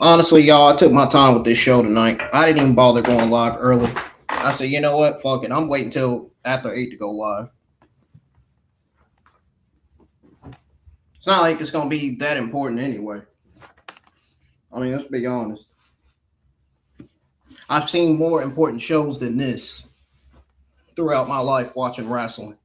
Honestly, y'all, I took my time with this show tonight. I didn't even bother going live early. I said, you know what? Fuck it. I'm waiting till after 8 to go live. It's not like it's going to be that important anyway. I mean, let's be honest. I've seen more important shows than this throughout my life watching wrestling.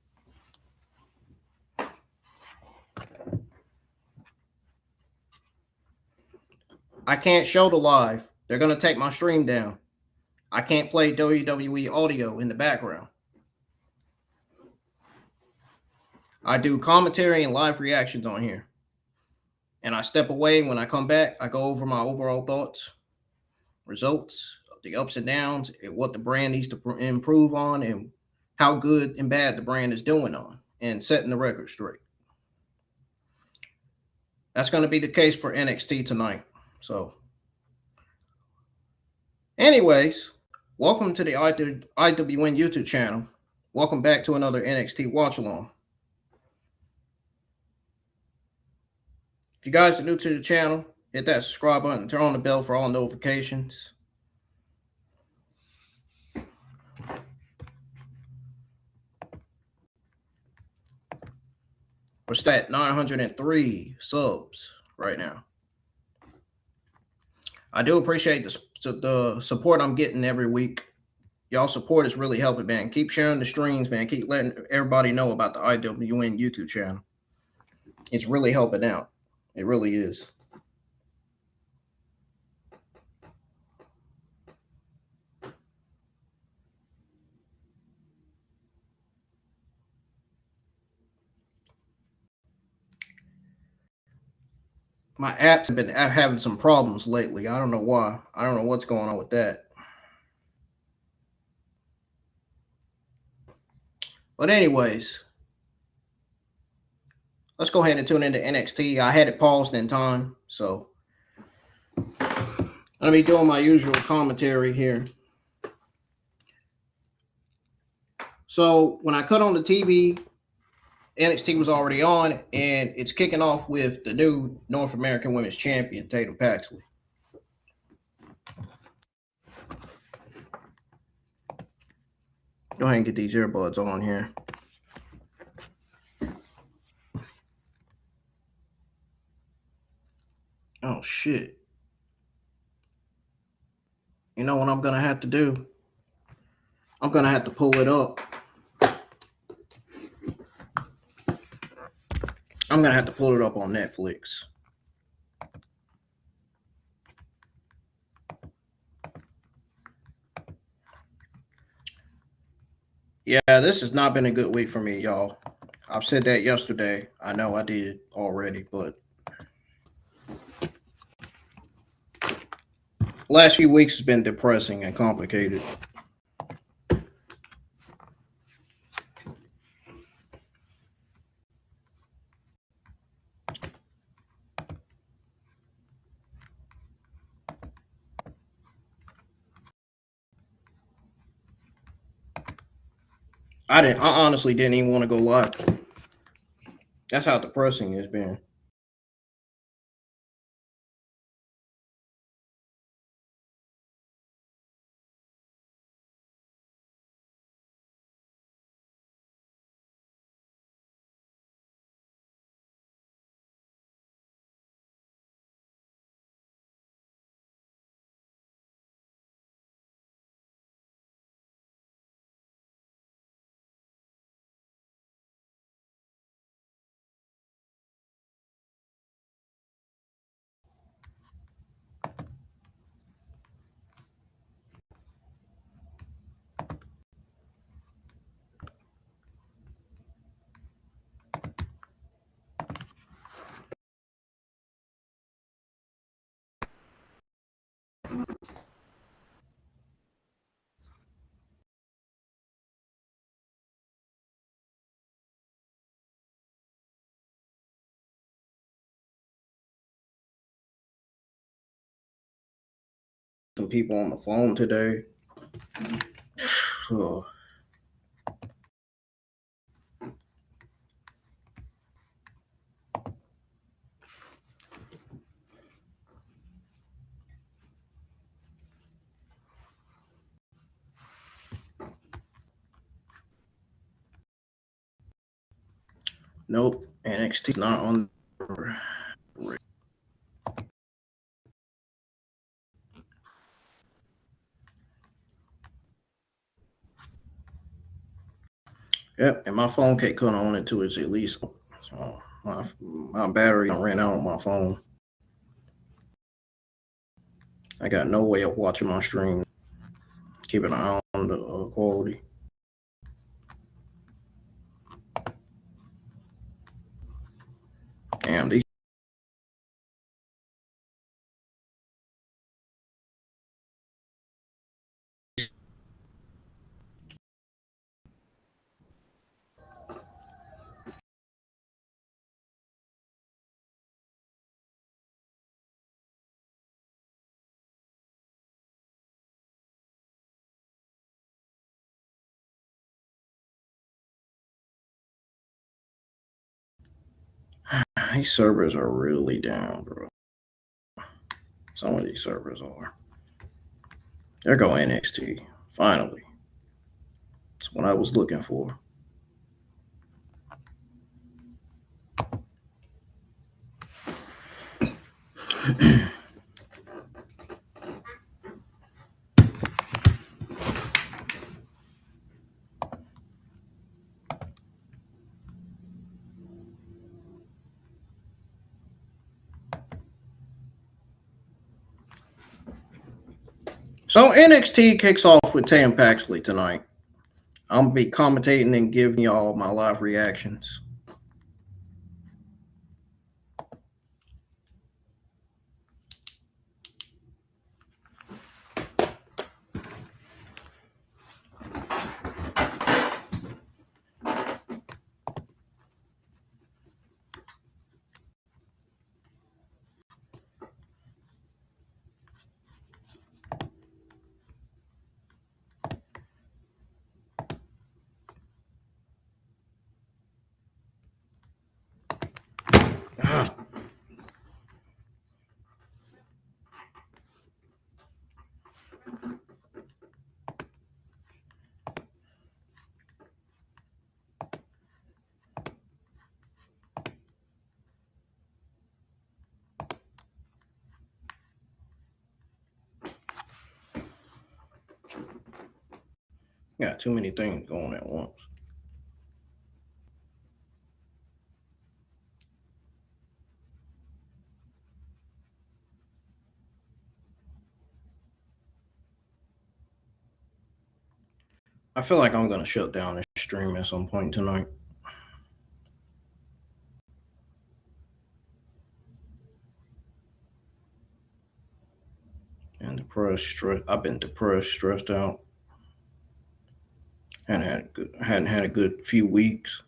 I can't show the live. They're going to take my stream down. I can't play WWE audio in the background. I do commentary and live reactions on here. And I step away. When I come back, I go over my overall thoughts, results, the ups and downs, and what the brand needs to improve on, and how good and bad the brand is doing on, and setting the record straight. That's going to be the case for NXT tonight. So, anyways, welcome to the IWN YouTube channel. Welcome back to another NXT watch along. If you guys are new to the channel, hit that subscribe button, turn on the bell for all notifications. We're at 903 subs right now. I do appreciate the support I'm getting every week. Y'all support is really helping, man. Keep sharing the streams, man. Keep letting everybody know about the IWN YouTube channel. It's really helping out. It really is. My apps have been having some problems lately. I don't know why. I don't know what's going on with that. But anyways, let's go ahead and tune into NXT. I had it paused in time, so I'm going to be doing my usual commentary here. So when I cut on the TV, NXT was already on, and it's kicking off with the new North American Women's Champion, Tatum Paxley. Go ahead and get these earbuds on here. Oh, shit. You know what I'm going to have to do? I'm going to have to pull it up. I'm going to have to pull it up on Netflix. Yeah, this has not been a good week for me, y'all. I've said that yesterday. I know I did already, but last few weeks has been depressing and complicated. I honestly didn't even want to go live. That's how depressing it's been. Some people on the phone today. Oh, nope, NXT's not on. Yep, and my phone can't cut on until it's at least. So my battery ran out on my phone. I got no way of watching my stream, keeping an eye on the quality. Damn, these these servers are really down, bro. Some of these servers are. There go NXT. Finally. That's what I was looking for. So NXT kicks off with Tam Paxley tonight. I'm gonna be commentating and giving y'all my live reactions. Got too many things going at once. I feel like I'm gonna shut down this stream at some point tonight. And I've been depressed, stressed out. Hadn't had a good few weeks.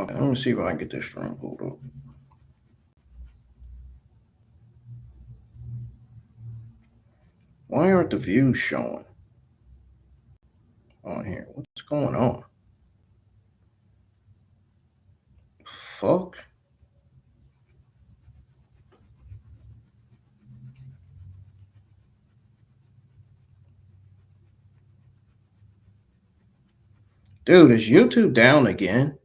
Okay, let me see if I can get this stream pulled up. Why aren't the views showing on here? What's going on? Fuck. Dude, is YouTube down again?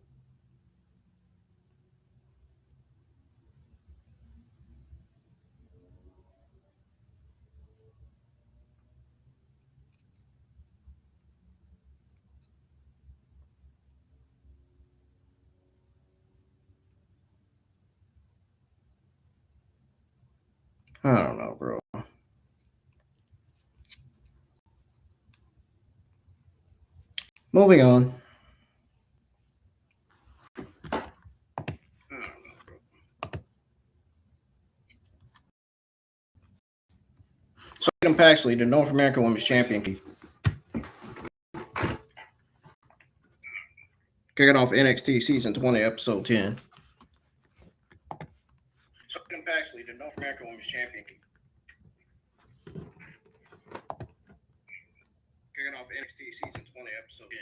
I don't know, bro. Moving on. So Tatum Paxley, the North American Women's Champion, kicking off NXT Season 20, Episode 10. So Tatum Paxley, the North American Women's Champion, kicking off NXT Season 20, Episode 10.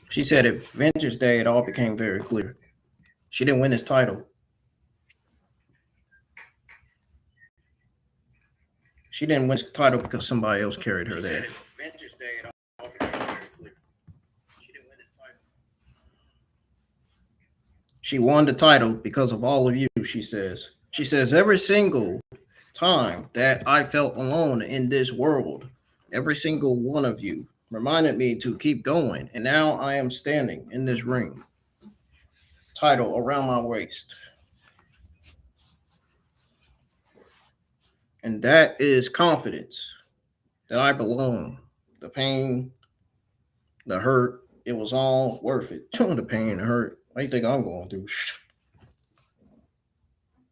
She said at Vengeance Day, it all became very clear. She didn't win this title. She didn't win this title because somebody else carried her there. Vengeance Day, it all became very clear. She didn't win this title. She won the title because of all of you, she says. She says, every single time that I felt alone in this world, every single one of you reminded me to keep going. And now I am standing in this ring, title around my waist. And that is confidence that I belong. The pain, the hurt, it was all worth it. The pain and hurt. What do you think I'm going through?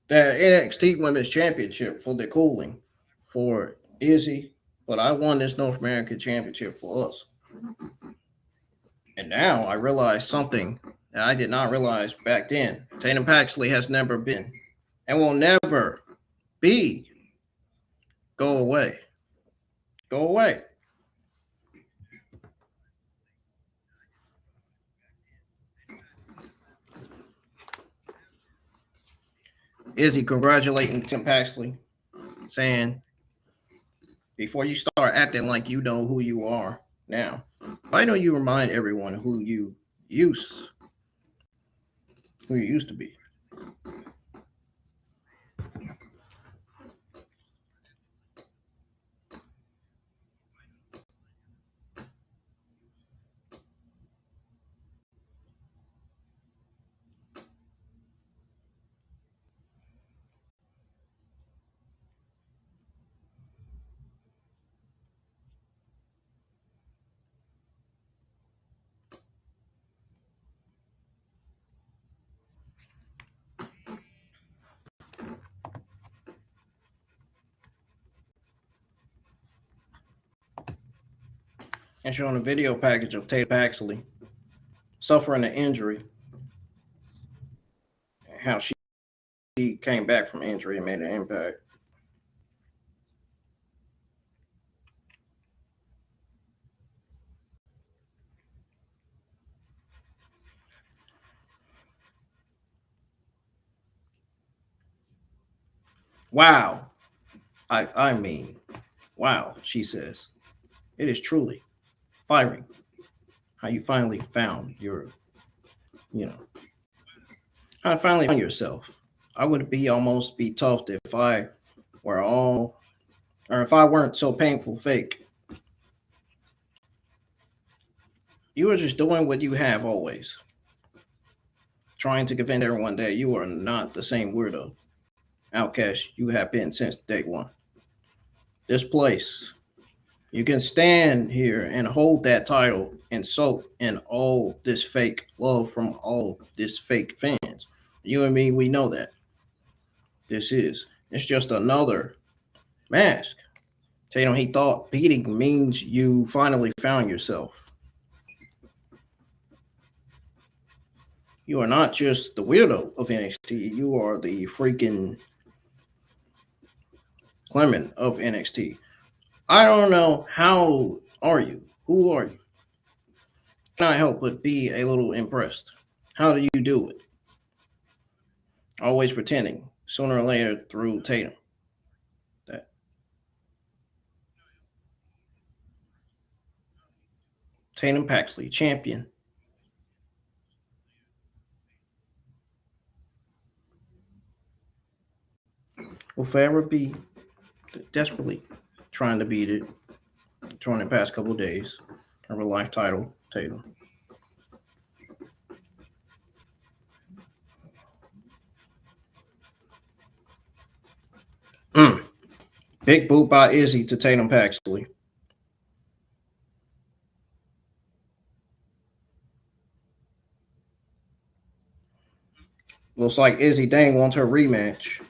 That NXT Women's Championship for the cooling for Izzy, but I won this North American Championship for us. And now I realize something that I did not realize back then. Tatum Paxley has never been and will never be. Go away. Go away. Izzy congratulating Tim Paxley, saying, before you start acting like you know who you are now, why don't you remind everyone who you used to be? and showing a video package of Tatum Paxley suffering an injury, and how she came back from injury and made an impact. Wow. I mean, wow, she says. It is truly firing how you finally found your, you know, how you finally found yourself. I would be almost be tough if I were all, or if I weren't so painful fake. You are just doing what you have always, trying to convince everyone that you are not the same weirdo outcast you have been since day one. This place, you can stand here and hold that title and soak in all this fake love from all this fake fans. You and me, we know that. It's just another mask. Tatum, he thought beating means you finally found yourself. You are not just the weirdo of NXT, you are the freaking Clement of NXT. I don't know how are you? Who are you? Cannot help but be a little impressed. How do you do it? Always pretending, sooner or later through Tatum. That Tatum Paxley, champion. Will forever be desperately trying to beat it during the past couple of days. Of a life title, Tatum. Mm. Big boot by Izzy to Tatum Paxley. Looks like Izzy Dang wants her rematch.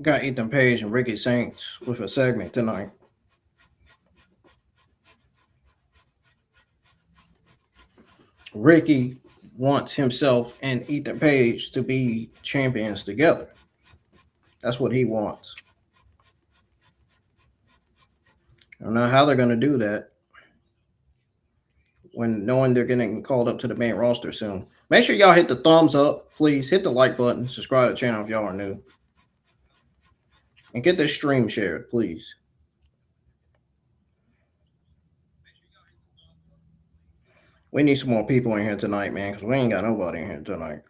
Got Ethan Page and Ricky Saints with a segment tonight. Ricky wants himself and Ethan Page to be champions together. That's what he wants. I don't know how they're going to do that when knowing they're getting called up to the main roster soon. Make sure y'all hit the thumbs up, please. Hit the like button. Subscribe to the channel if y'all are new. And get this stream shared, please. We need some more people in here tonight, man, because we ain't got nobody in here tonight.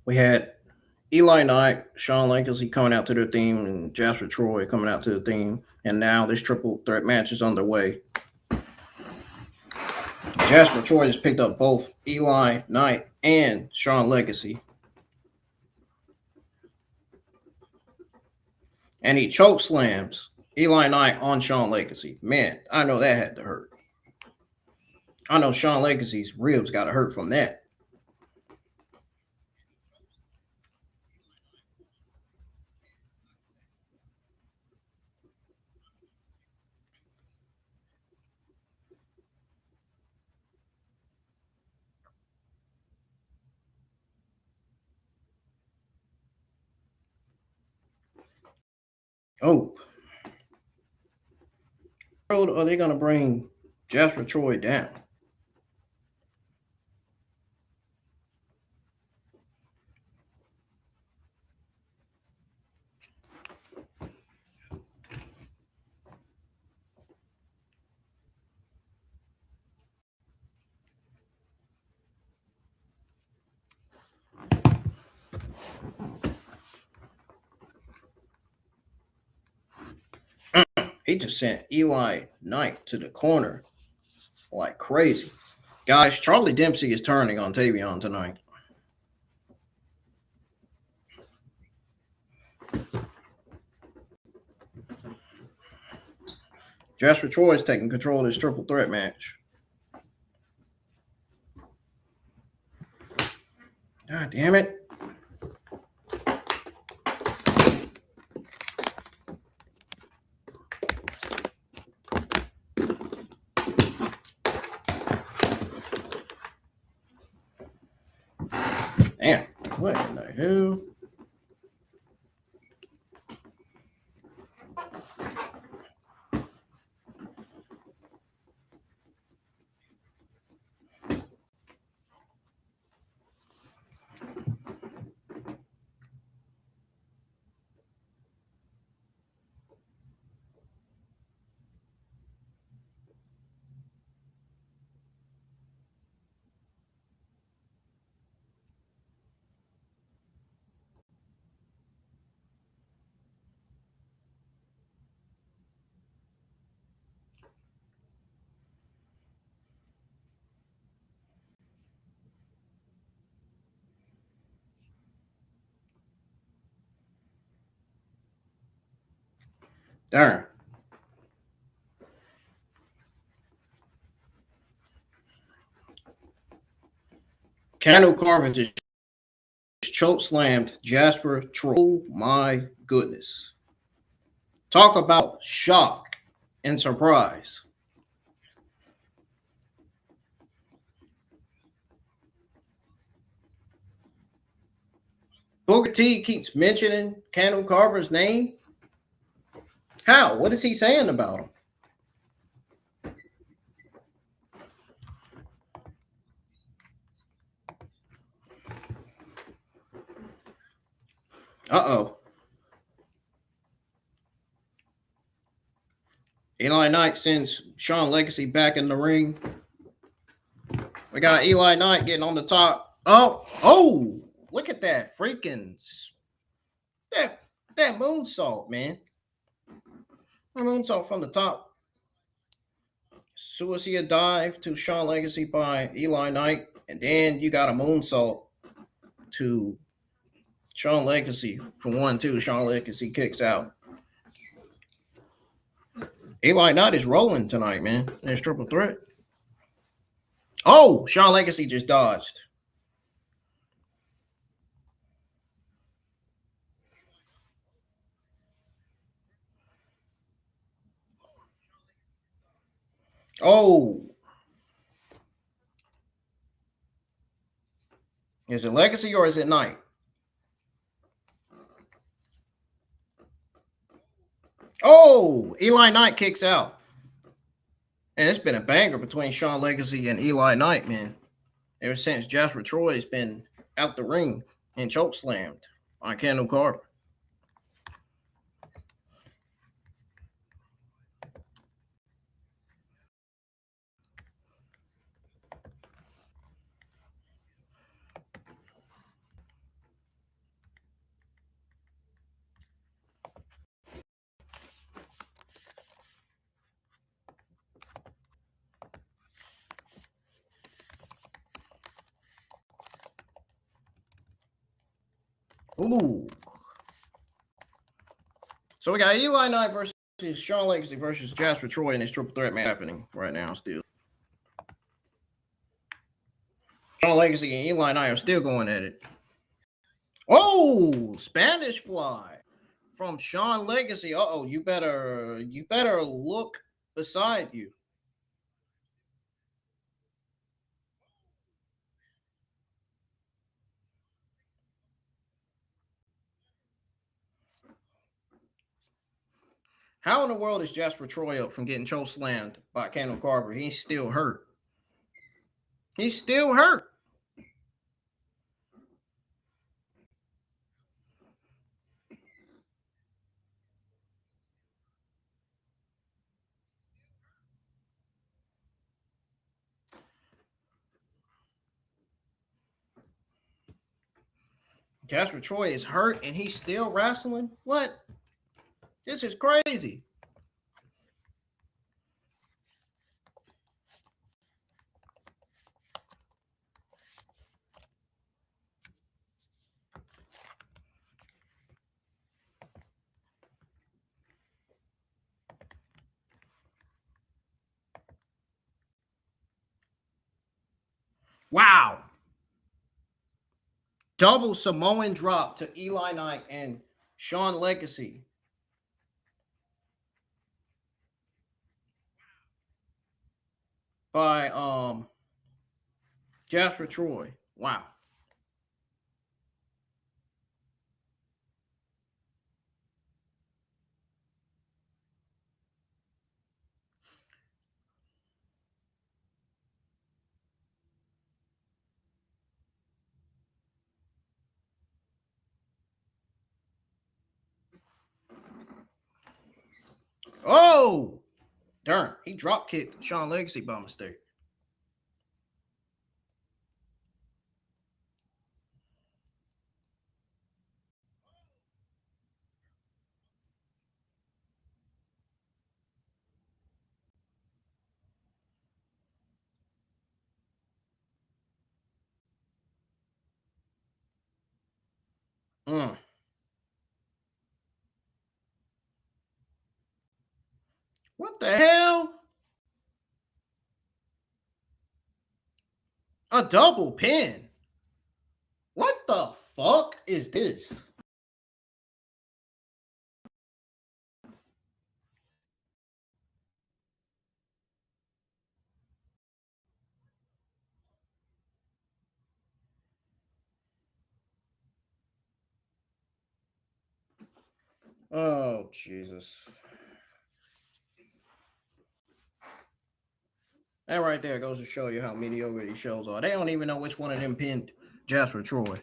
We had Eli Knight, Shawn Legacy coming out to their theme, and Jasper Troy coming out to the theme. And now this triple threat match is underway. Jasper Troy has picked up both Eli Knight and Shawn Legacy. And he choke slams Eli Knight on Shawn Legacy. Man, I know that had to hurt. I know Shawn Legacy's ribs got to hurt from that. Oh. Are they going to bring Jasper Troy down? He just sent Eli Knight to the corner like crazy. Guys, Charlie Dempsey is turning on Tavion tonight. Jasper Troy is taking control of this triple threat match. God damn it. Damn, what in the hell? Darn. Cano Carvin just choke slammed Jasper Troy. Oh my goodness. Talk about shock and surprise. Booker T keeps mentioning Cano Carver's name. How? What is he saying about him? Uh-oh. Eli Knight sends Shawn Legacy back in the ring. We got Eli Knight getting on the top. Oh, look at that freaking that moonsault, man. That moonsault from the top. Suicide dive to Shawn Legacy by Eli Knight, and then you got a moonsault to Shawn Legacy for 1-2. Shawn Legacy kicks out. Eli Knight is rolling tonight, man. There's triple threat. Oh, Shawn Legacy just dodged. Oh. Is it Legacy or is it Knight? Oh, Eli Knight kicks out. And it's been a banger between Shawn Legacy and Eli Knight, man. Ever since Jasper Troy's been out the ring and choke slammed on Cano Carver. Ooh. So we got Eli Knight versus Sean Legacy versus Jasper Troy in this triple threat match happening right now still. Sean Legacy and Eli Knight are still going at it. Oh, Spanish fly from Sean Legacy. Uh-oh, you better look beside you. How in the world is Jasper Troy up from getting choke slammed by Kendall Carver? He's still hurt. He's still hurt. Jasper Troy is hurt and he's still wrestling? What? This is crazy. Wow. Double Samoan drop to Eli Knight and Sean Legacy. By Jasper Troy. Wow. Oh, darn. He drop kicked Sean Legacy by mistake. What the hell? A double pin. What the fuck is this? Oh, Jesus. That right there goes to show you how mediocre these shows are. They don't even know which one of them pinned Jasper Troy.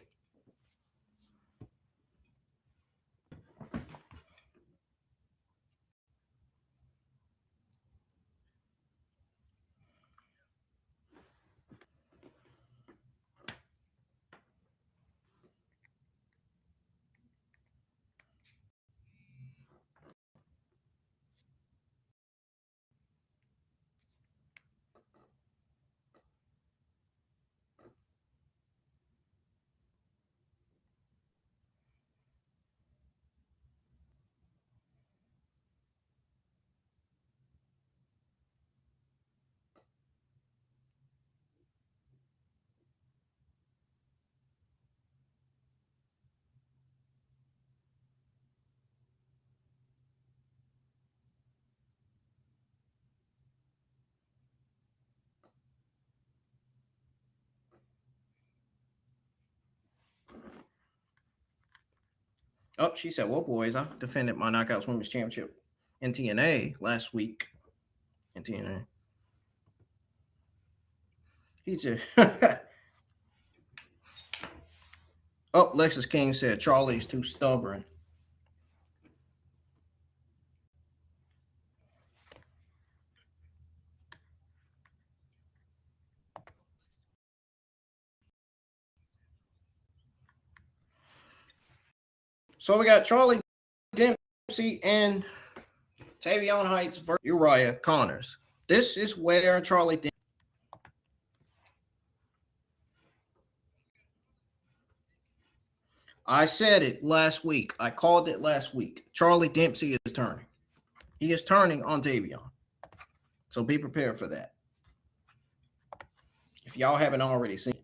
Oh, she said, well, boys, I've defended my Knockouts Women's Championship in TNA last week. In TNA. He just... Oh, Lexis King said Charlie's too stubborn. So we got Charlie Dempsey and Tavion Heights versus Uriah Connors. This is where Charlie Dempsey... I said it last week. I called it last week. Charlie Dempsey is turning. He is turning on Tavion. So be prepared for that. If y'all haven't already seen it.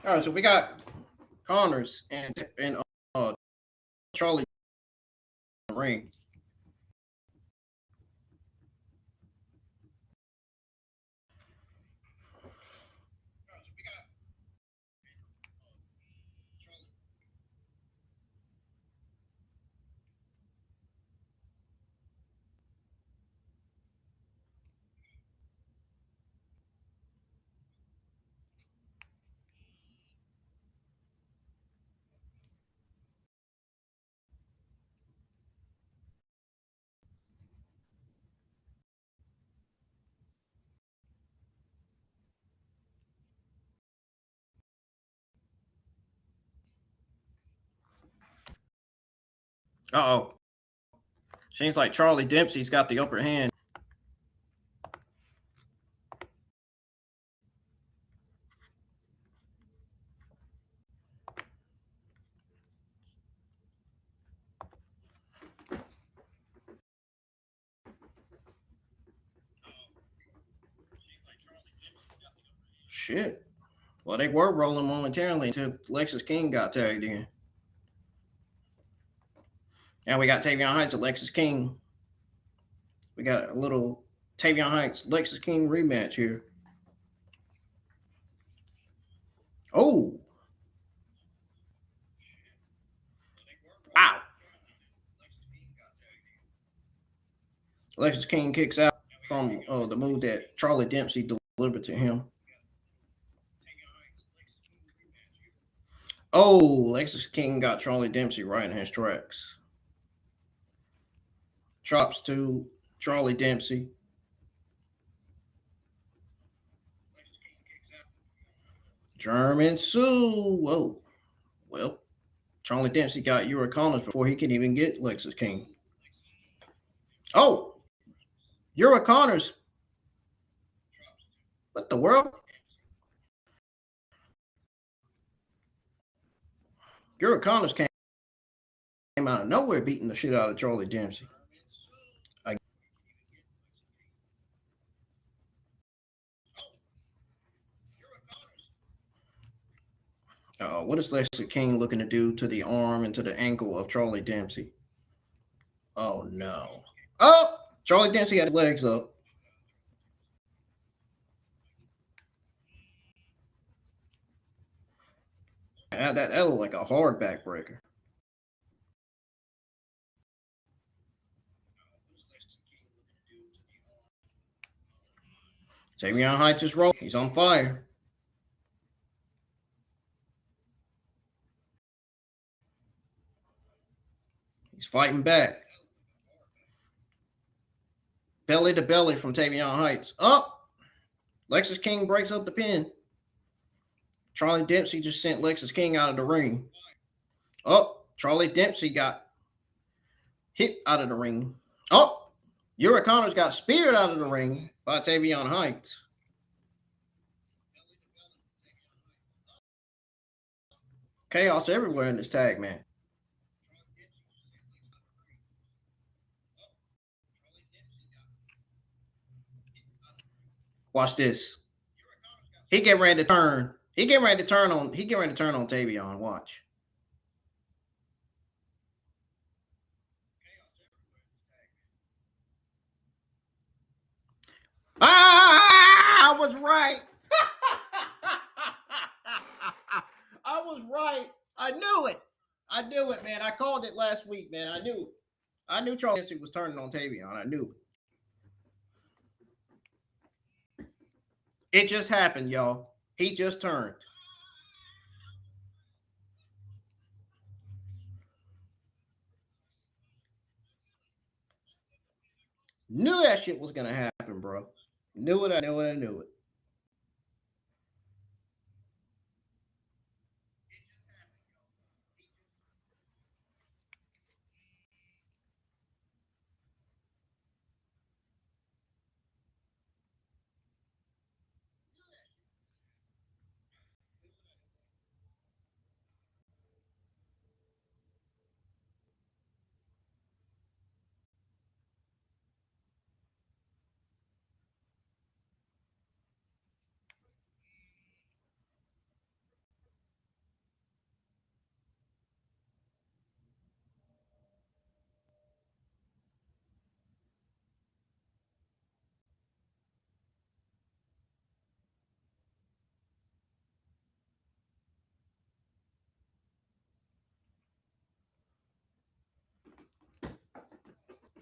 All right, so we got Connors and Charlie in the ring. Uh-oh. Seems like Charlie Dempsey's got the upper hand. Shit. Well, they were rolling momentarily until Lexis King got tagged in. And we got Tavion Heights and Lexis King. We got a little Tavion Heights, Lexis King rematch here. Oh. Ow. Lexis King kicks out from the move that Charlie Dempsey delivered to him. Oh, Lexis King got Charlie Dempsey right in his tracks. Chops to Charlie Dempsey. German Sue. Whoa. Well, Charlie Dempsey got Uriah Connors before he can even get Lexis King. Oh, Uriah Connors. What the world? Uriah Connors came out of nowhere beating the shit out of Charlie Dempsey. What is Lexis King looking to do to the arm and to the ankle of Charlie Dempsey? Oh, no. Oh, Charlie Dempsey had his legs up. That looked like a hard backbreaker. Tavion Heights is rolling. He's on fire. He's fighting back. Belly to belly from Tavion Heights. Up. Lexis King breaks up the pin. Charlie Dempsey just sent Lexis King out of the ring. Charlie Dempsey got hit out of the ring. Uriah Connors got speared out of the ring by Tavion Heights. Chaos everywhere in this tag, man. Watch this. He getting ready to turn. He getting ready to turn on Tavion. Watch. I was right. I was right. I knew it. I knew it, man. I called it last week, man. I knew it. I knew Charlie Dempsey was turning on Tavion. I knew it. It just happened, y'all. He just turned. Knew that shit was gonna happen, bro. Knew it. I knew it. I knew it.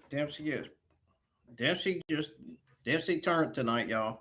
Dempsey is. Dempsey turned tonight, y'all.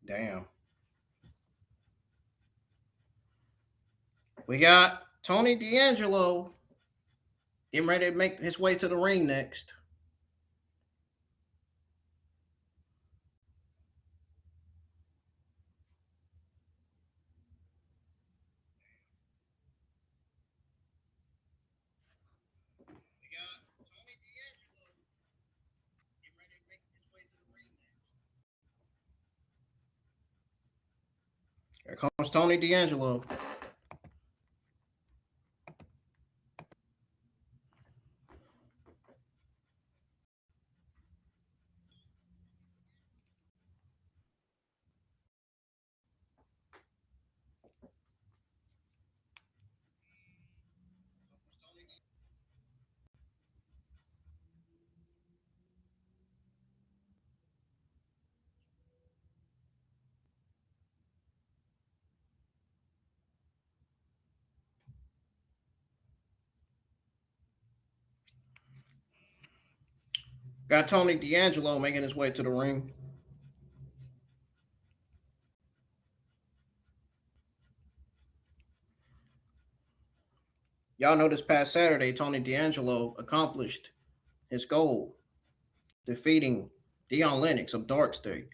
Damn. We got Tony D'Angelo getting ready to make his way to the ring next. Here comes Tony D'Angelo. Got Tony D'Angelo making his way to the ring. Y'all know this past Saturday, Tony D'Angelo accomplished his goal, defeating Dion Lennox of Dark State.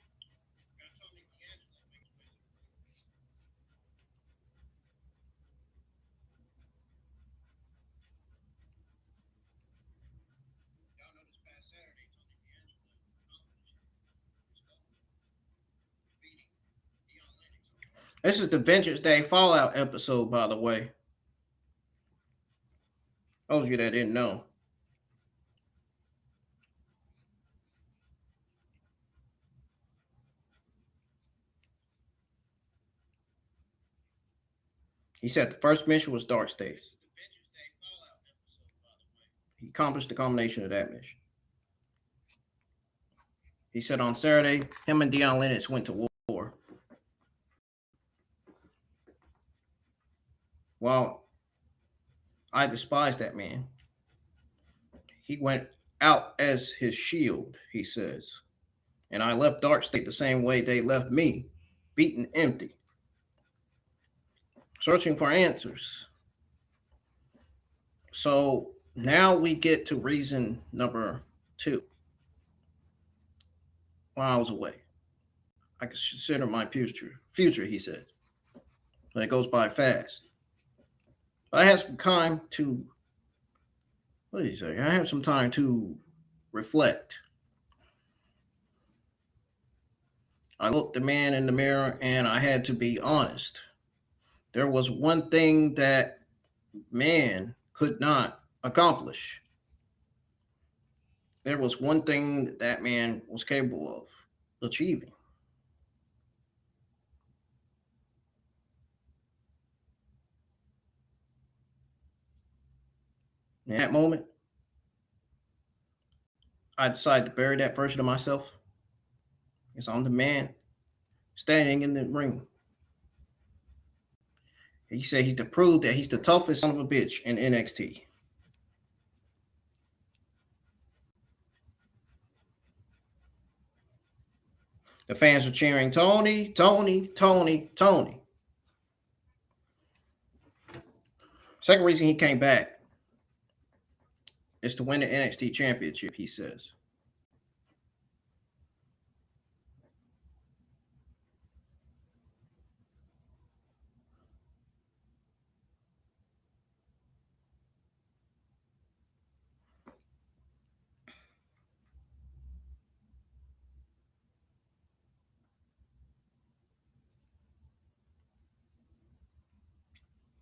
This is the Vengeance Day Fallout episode, by the way. Those of you that didn't know. He said the first mission was Dark State. He accomplished the combination of that mission. He said on Saturday, him and Deion Lennox went to war. Well, I despise that man. He went out as his shield, he says. And I left Dark State the same way they left me, beaten empty. Searching for answers. So now we get to reason number 2. While I was away, I consider my future, he said. But it goes by fast. I had some time to, what did he say? I had some time to reflect. I looked the man in the mirror and I had to be honest. There was one thing that man could not accomplish. There was one thing that man was capable of achieving. In that moment, I decided to bury that version of myself because I'm the man standing in the ring. He said he's to prove that he's the toughest son of a bitch in NXT. The fans are cheering, Tony, Tony, Tony, Tony. Second reason he came back is to win the NXT championship, he says.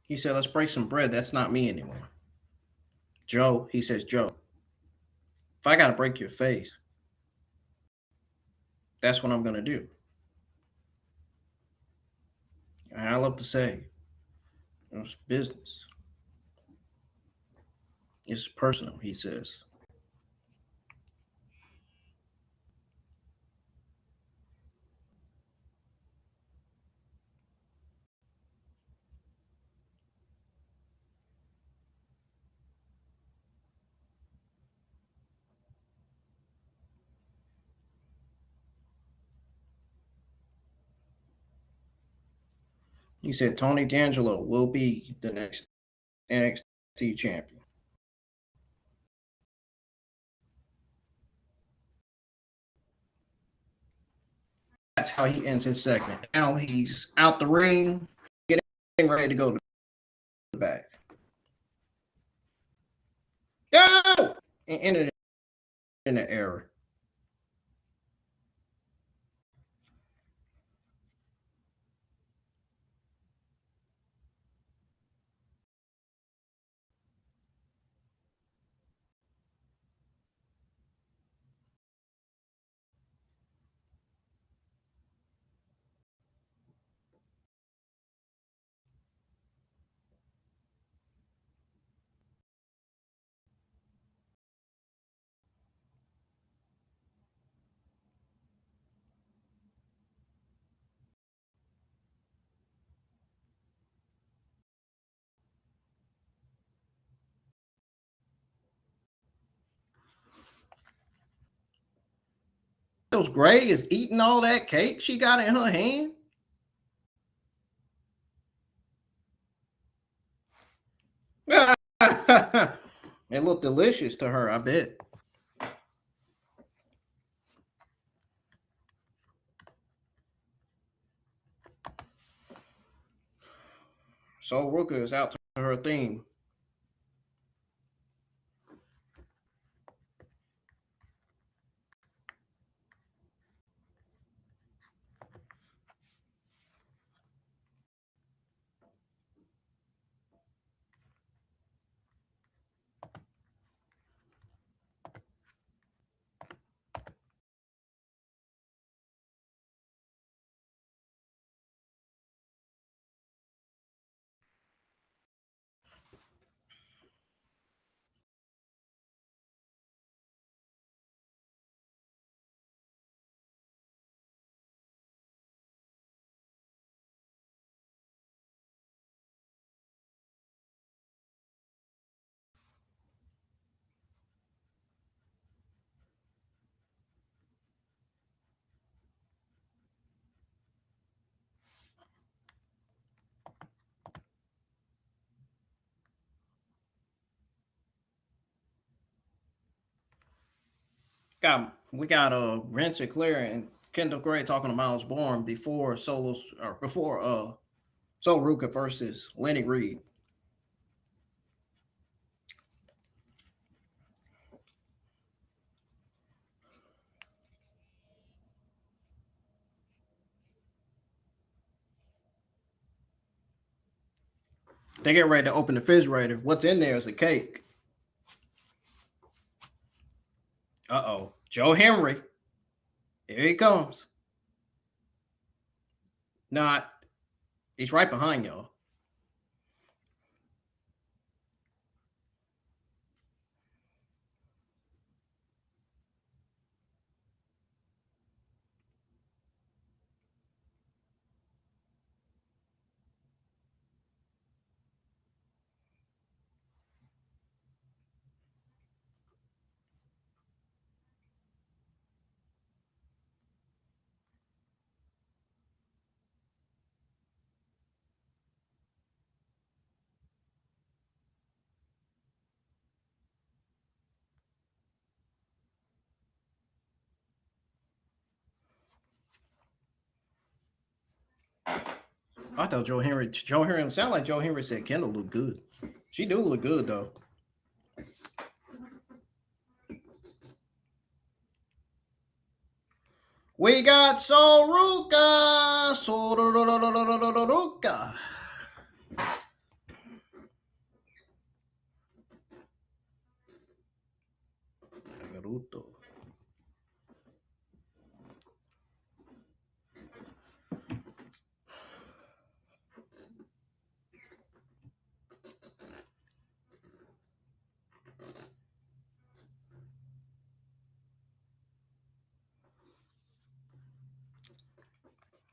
He said, let's break some bread. That's not me anymore. Joe, he says, Joe, if I got to break your face, that's what I'm going to do. And I love to say, it's business. It's personal, he says. He said Tony D'Angelo will be the next NXT champion. That's how he ends his segment. Now he's out the ring, getting ready to go to the back. Go! And ended in the error. Those Gray is eating all that cake she got in her hand. It looked delicious to her, I bet. Sol Ruca is out to her theme. We got Wren Sinclair and Kendall Gray talking to Myles Borne before Sol Ruca versus Lainey Reid. They get ready to open the refrigerator. What's in there is a cake. Joe Hendry. Here he comes. Not. He's right behind y'all. I thought Joe Hendry sound like Joe Hendry said Kendall looked good. She do look good though. We got Sol Ruca. Sol Ruca. Naruto.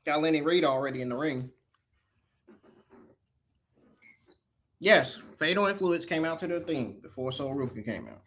Got Lainey Reid already in the ring. Yes, Fatal Influence came out to their theme before Sol Ruca came out.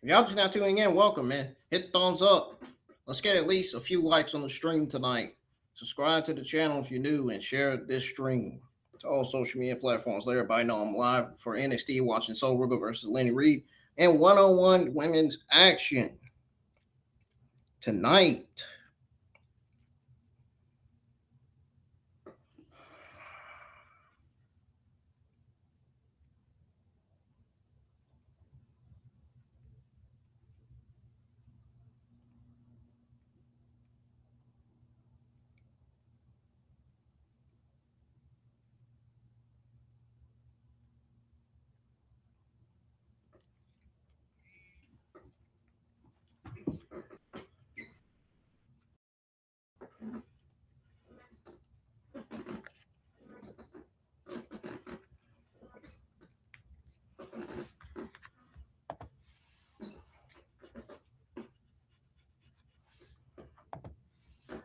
If y'all just now tuning in, welcome, man. Hit the thumbs up. Let's get at least a few likes on the stream tonight. Subscribe to the channel if you're new and share this stream to all social media platforms. Let everybody know I'm live for NXT watching Sol Ruca versus Lainey Reid and one-on-one women's action tonight.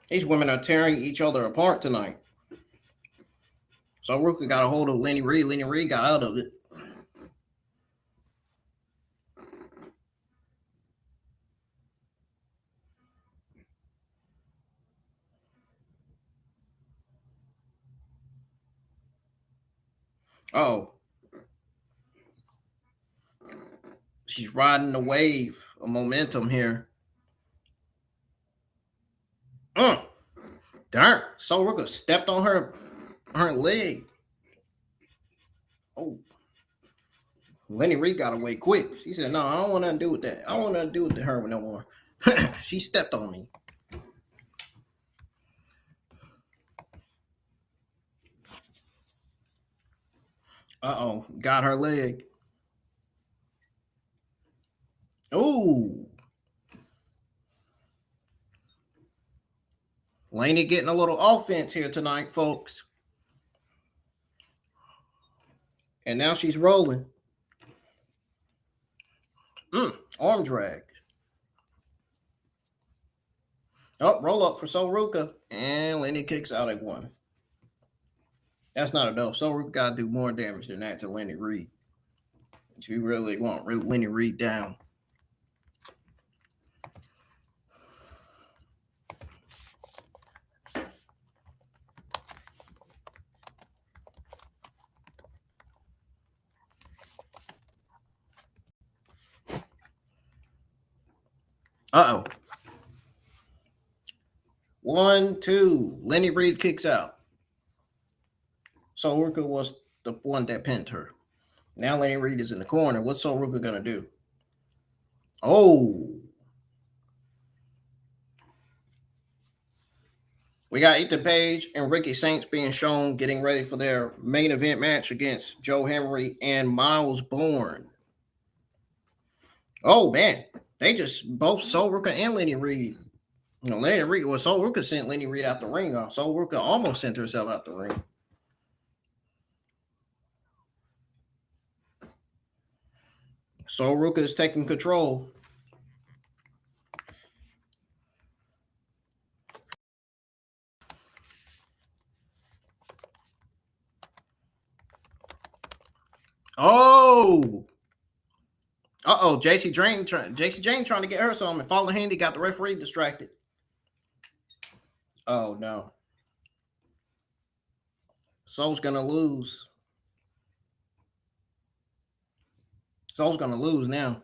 These women are tearing each other apart tonight. So Ruca got a hold of Lainey Reid. Lainey Reid got out of it. Oh. She's riding the wave of momentum here. Darn. Sol Ruca stepped on her leg. Oh. Lainey Reid got away quick. She said, no, I don't want nothing to do with that. I don't want nothing to do with her no more. She stepped on me. Uh-oh. Got her leg. Ooh. Lainey getting a little offense here tonight, folks. And now she's rolling. Arm drag. Oh, roll up for Sol Ruca. And Lainey kicks out at one. That's not enough. Sol Ruca got to do more damage than that to Lainey Reid. If you really want Lainey Reid down. Uh-oh. 1, 2. Lainey Reid kicks out. Sol Ruca was the one that pinned her. Now Lainey Reid is in the corner. What's Sol Ruca going to do? Oh. We got Ethan Page and Ricky Saints being shown getting ready for their main event match against Joe Hendry and Myles Borne. Oh, man. They just both Sol Ruca and Lainey Reid. You know, Lainey Reid, well, Sol Ruca sent Lainey Reid out the ring. Sol Ruca almost sent herself out the ring. Sol Ruca is taking control. Oh! Uh-oh, JC Jane trying to get her some and Fallen Handy got the referee distracted. Oh, no. Sol's going to lose. Sol's going to lose now.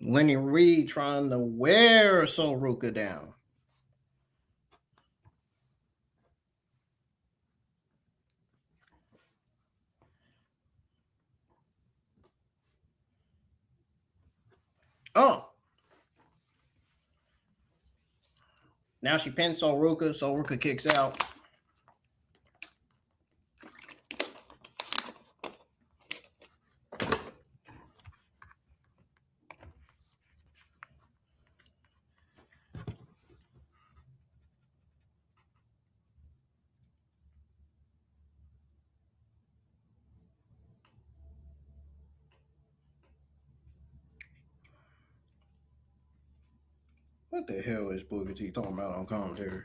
Lainey Reid trying to wear Sol Ruca down. Oh. Now she pins Sol Ruca. Sol Ruca kicks out. What the hell is Booker T talking about on commentary?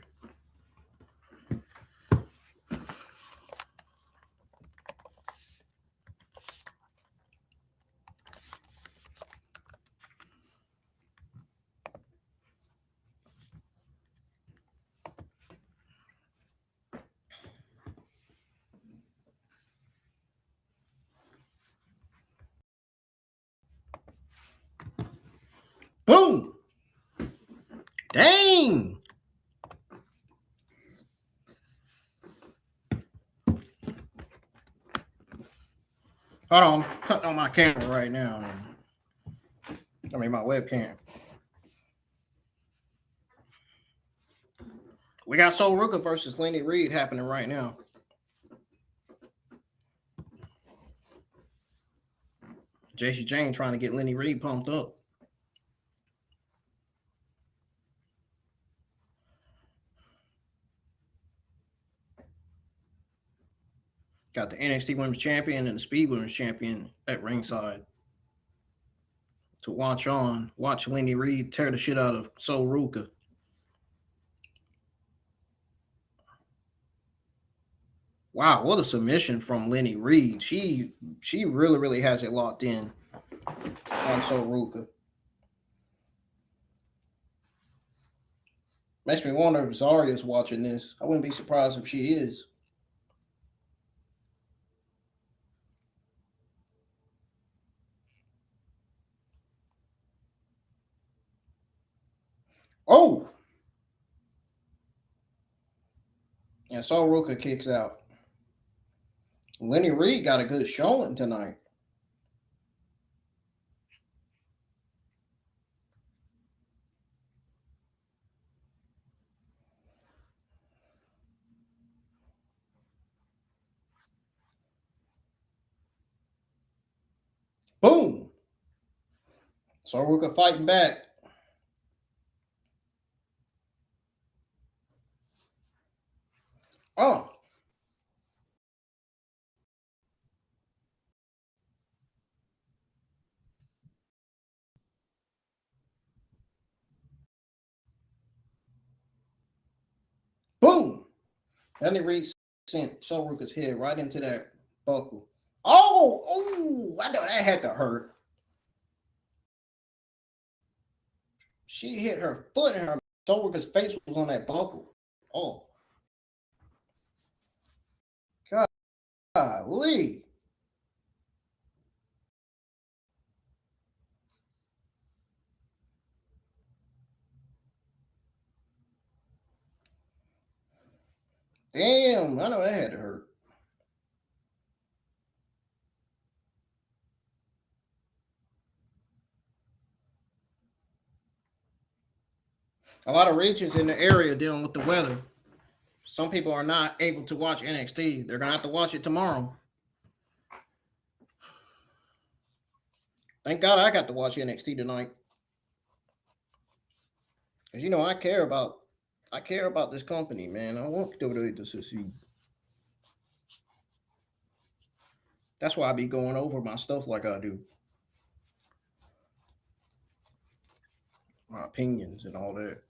Boom! Dang! Hold on, I'm cutting on my camera right now. I mean, my webcam. We got Sol Ruca versus Lainey Reid happening right now. JC Jane trying to get Lainey Reid pumped up. Got the NXT Women's Champion and the Speed Women's Champion at ringside to watch Lainey Reid tear the shit out of Sol Ruca. Wow, what a submission from Lainey Reid. She really, really has it locked in on Sol Ruca. Makes me wonder if Zarya's watching this. I wouldn't be surprised if she is. Oh! And Sol Ruca kicks out. Lainey Reid got a good showing tonight. Boom! Sol Ruca fighting back. Oh! Boom! Lainey Reid sent Sol Ruca's head right into that buckle. Oh! I know that had to hurt. She hit her foot and her Sol Ruca's face was on that buckle. Oh. Golly. Damn, I know that had to hurt. A lot of regions in the area dealing with the weather. Some people are not able to watch NXT. They're going to have to watch it tomorrow. Thank God I got to watch NXT tonight. Because, you know, I care about this company, man. I want WWE to succeed. That's why I be going over my stuff like I do. My opinions and all that.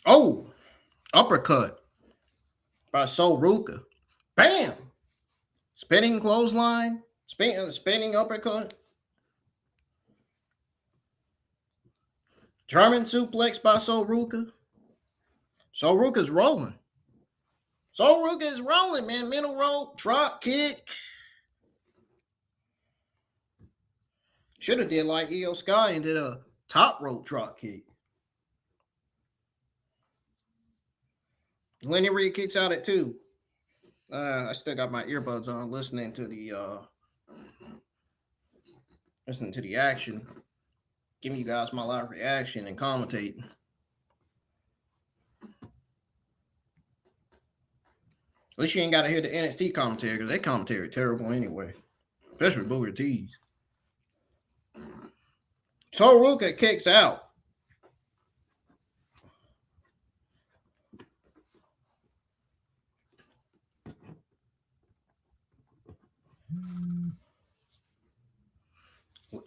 Oh, uppercut by Sol Ruca. Bam! Spinning clothesline. Spinning uppercut. German suplex by Sol Ruca. Sol Ruca's rolling. Sol Ruca is rolling, man. Middle rope, drop kick. Should have did like Io Sky and did a top rope drop kick. Lainey Reid kicks out at 2. I still got my earbuds on, listening to the action, giving you guys my live reaction and commentating. At least you ain't got to hear the NXT commentary because that commentary terrible anyway, especially Booker T's. Sol Ruca kicks out.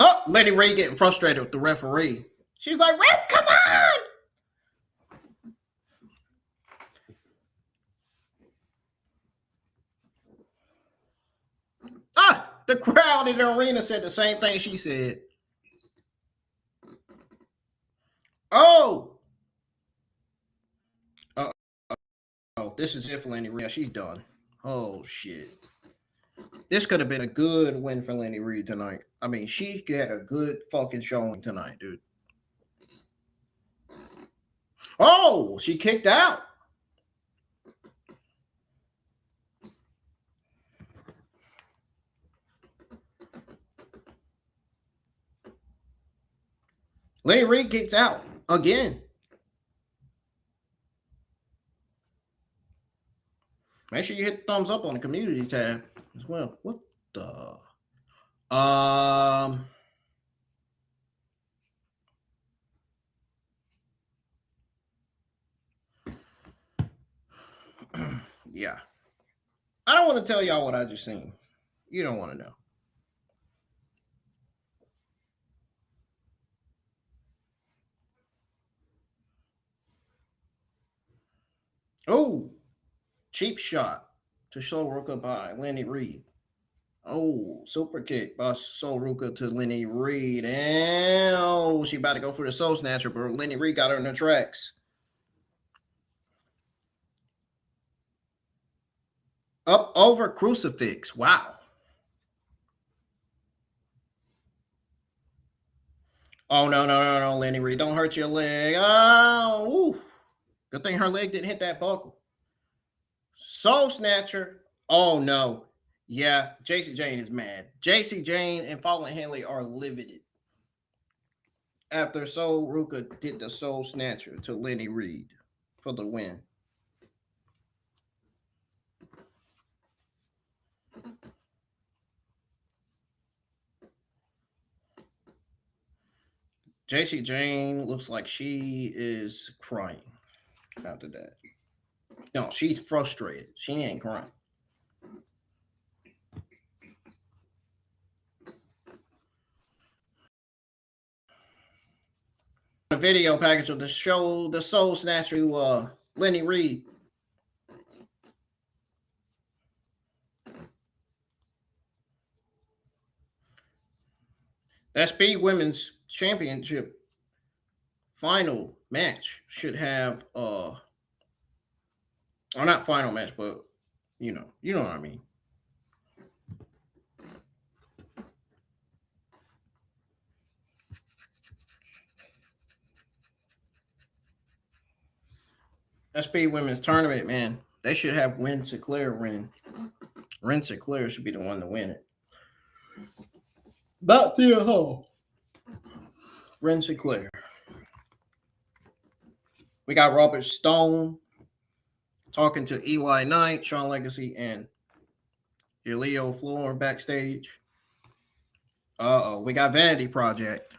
Oh, Lainey Reid getting frustrated with the referee. She's like, "Ref, come on!" The crowd in the arena said the same thing she said. Oh, this is it for Lainey Reid. She's done. Oh shit. This could have been a good win for Lainey Reid tonight. I mean, she had a good fucking showing tonight, dude. Oh, she kicked out. Lainey Reid kicks out again. Make sure you hit the thumbs up on the community tab as well. What the? Yeah. I don't want to tell y'all what I just seen. You don't want to know. Oh, cheap shot to Sol Ruca by Lainey Reid. Oh, super kick by Sol Ruca to Lainey Reid. And oh, she about to go for the soul snatcher, but Lainey Reid got her in the tracks. Up over crucifix. Wow. Oh, no, Lainey Reid. Don't hurt your leg. Oh, oof. Good thing her leg didn't hit that buckle. Soul snatcher. Oh, no. Yeah, Jacy Jayne is mad. Jacy Jayne and Fallon Henley are livid after Sol Ruca did the soul snatcher to Lainey Reid for the win. Jacy Jayne looks like she is crying after that. No, she's frustrated. She ain't crying. the video package of the show, the Soul Snatcher to Lainey Reid. That Speed Women's Championship final match should have or not final match, but you know what I mean. That Speed Women's Tournament, man, they should have Wren Sinclair win. Wren Sinclair should be the one to win it. Not Thea Hail. Wren Sinclair. We got Robert Stone talking to Eli Knight, Shawn Legacy, and Elio Floor backstage. We got Vanity Project.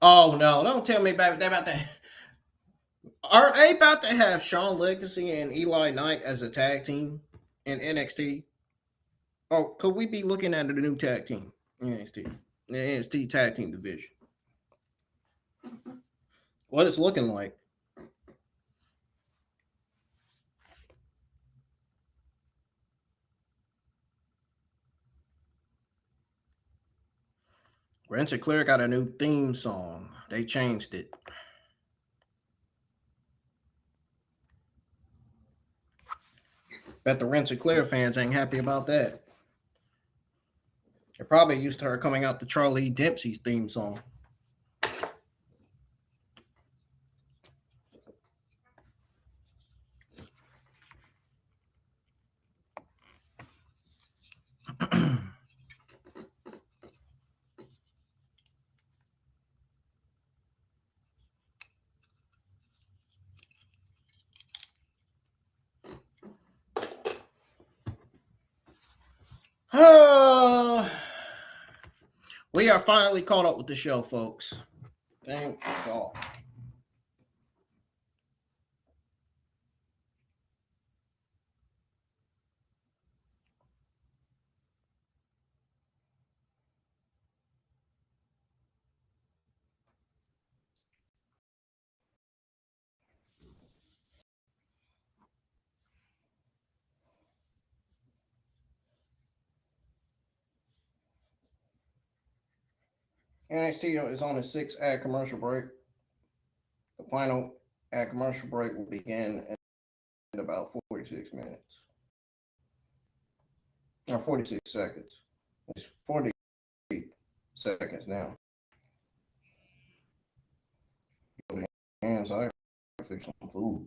Oh no! Don't tell me about that. Are they about to have Shawn Legacy and Eli Knight as a tag team in NXT? Oh, could we be looking at a new tag team in NXT? The NXT tag team division. What it's looking like. Wren Sinclair got a new theme song. They changed it. Bet the Wren Sinclair fans ain't happy about that. They're probably used to her coming out to Charlie Dempsey's theme song. We are finally caught up with the show, folks. Thank God. NXT is on a 6-ad commercial break. The final ad commercial break will begin in about 46 minutes. Or 46 seconds. It's 40 seconds now. Hands, I fix some food.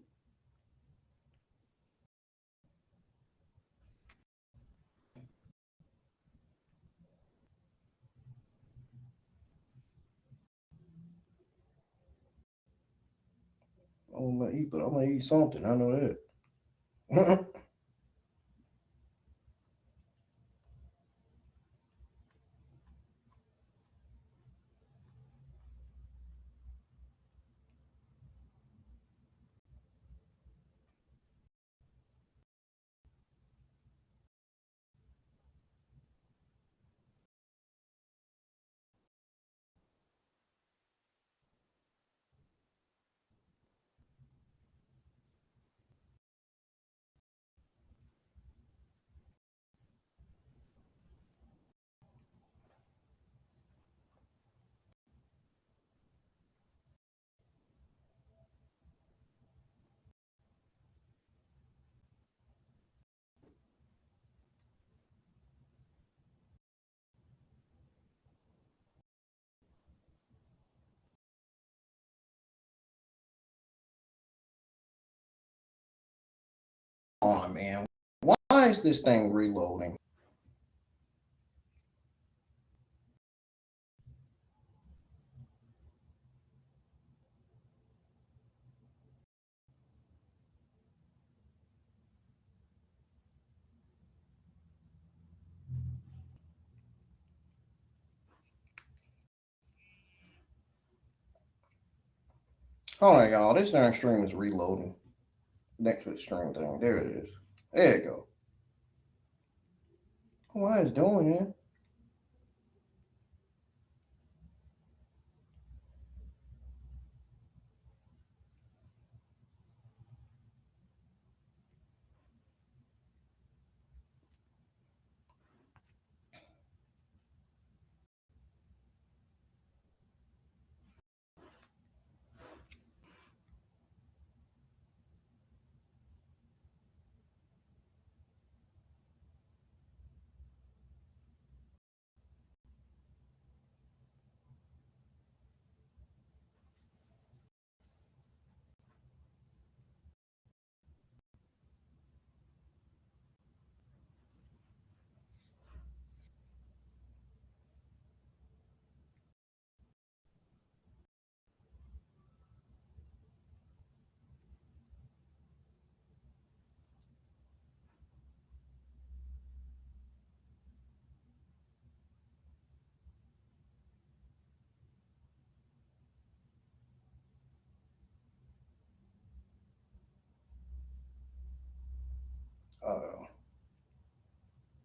I'm gonna eat, but I'm gonna eat something. I know that. on, man. Why is this thing reloading? Hold on, y'all. This darn stream is reloading. Next to the stream thing. There it is. There you go. Why is it doing it?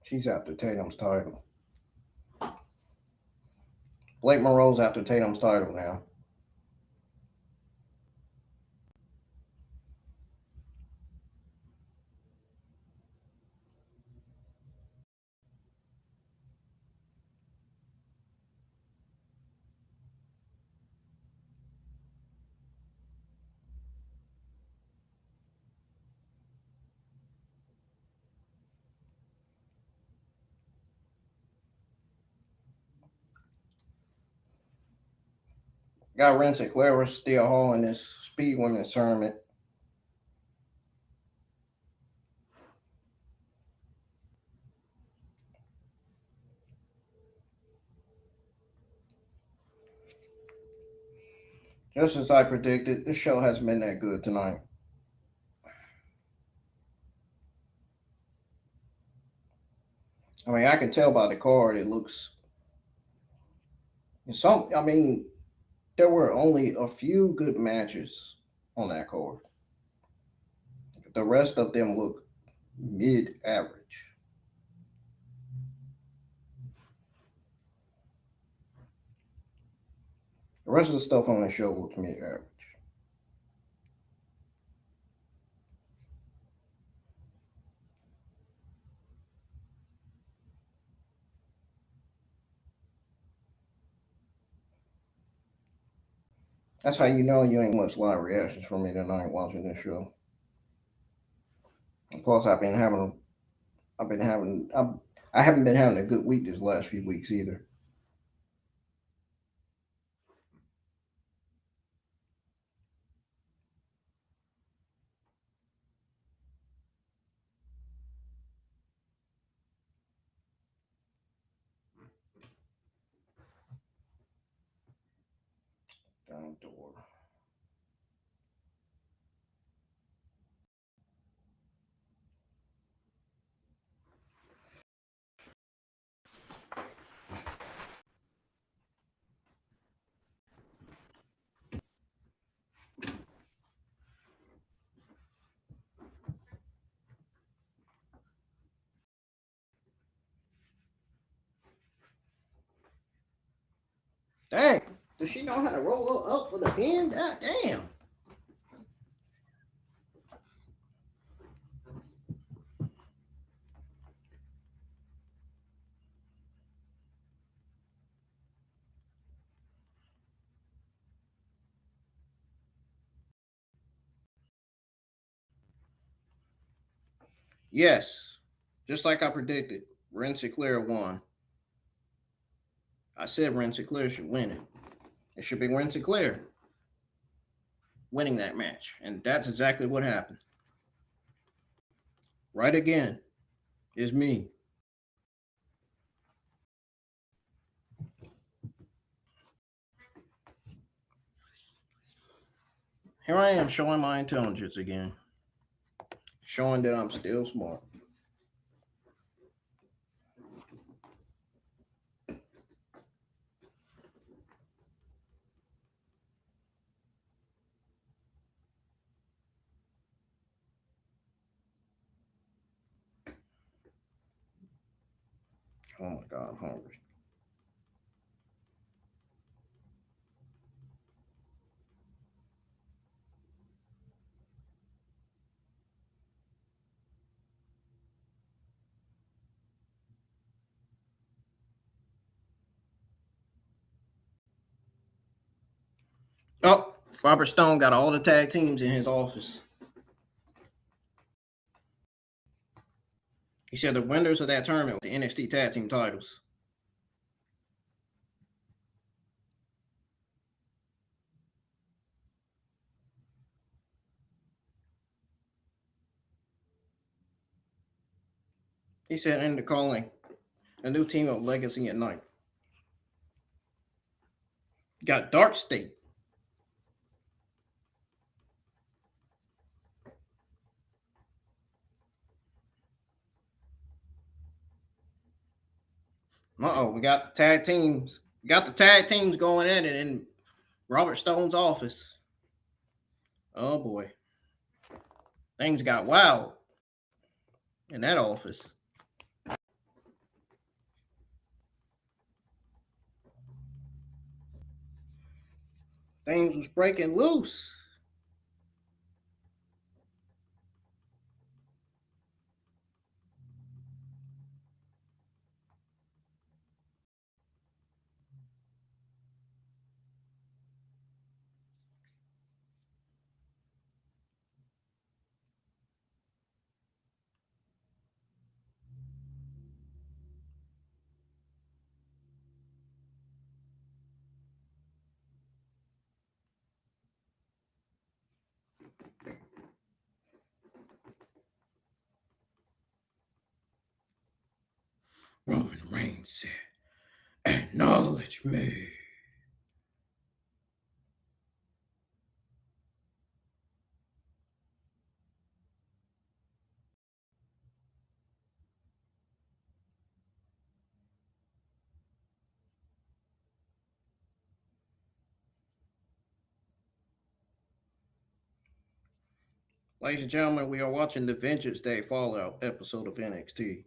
She's after Tatum's title. Blake Monroe's after Tatum's title now. Got Wren Sinclair still hauling this speed women's tournament. Just as I predicted, this show hasn't been that good tonight. I mean, I can tell by the card it looks there were only a few good matches on that card. The rest of them look mid-average. The rest of the stuff on the show looks mid-average. That's how you know you ain't much live reactions from me tonight watching this show. And plus, I haven't been having a good week this last few weeks either. Down door. Dang, does she know how to roll up with a pin? Damn. Yes, just like I predicted, Wren Sinclair won. I said Wren Sinclair should win it. It should be Wren Sinclair winning that match, and that's exactly what happened. Right again. It's me. Here I am showing my intelligence again. Showing that I'm still smart. Oh my God, I'm hungry. Oh, Robert Stone got all the tag teams in his office. He said the winners of that tournament with the NXT tag team titles. He said in the calling, a new team of Legacy and Knight. Got Dark State. Uh-oh, we got tag teams. We got the tag teams going at it in Robert Stone's office. Oh boy. Things got wild in that office. Things was breaking loose. Roman Reigns said, acknowledge me. Ladies and gentlemen, we are watching the Vengeance Day Fallout episode of NXT.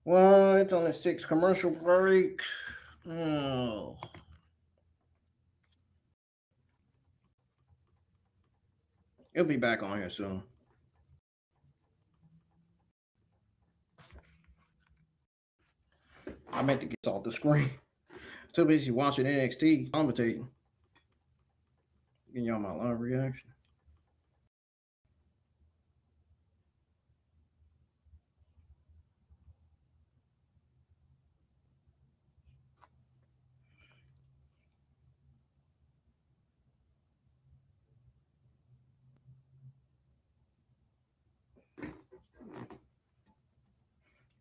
Well, it's on a 6 commercial break. Oh. It'll be back on here soon. I meant to get off the screen. Too busy watching NXT, commentating. Getting y'all my live reaction.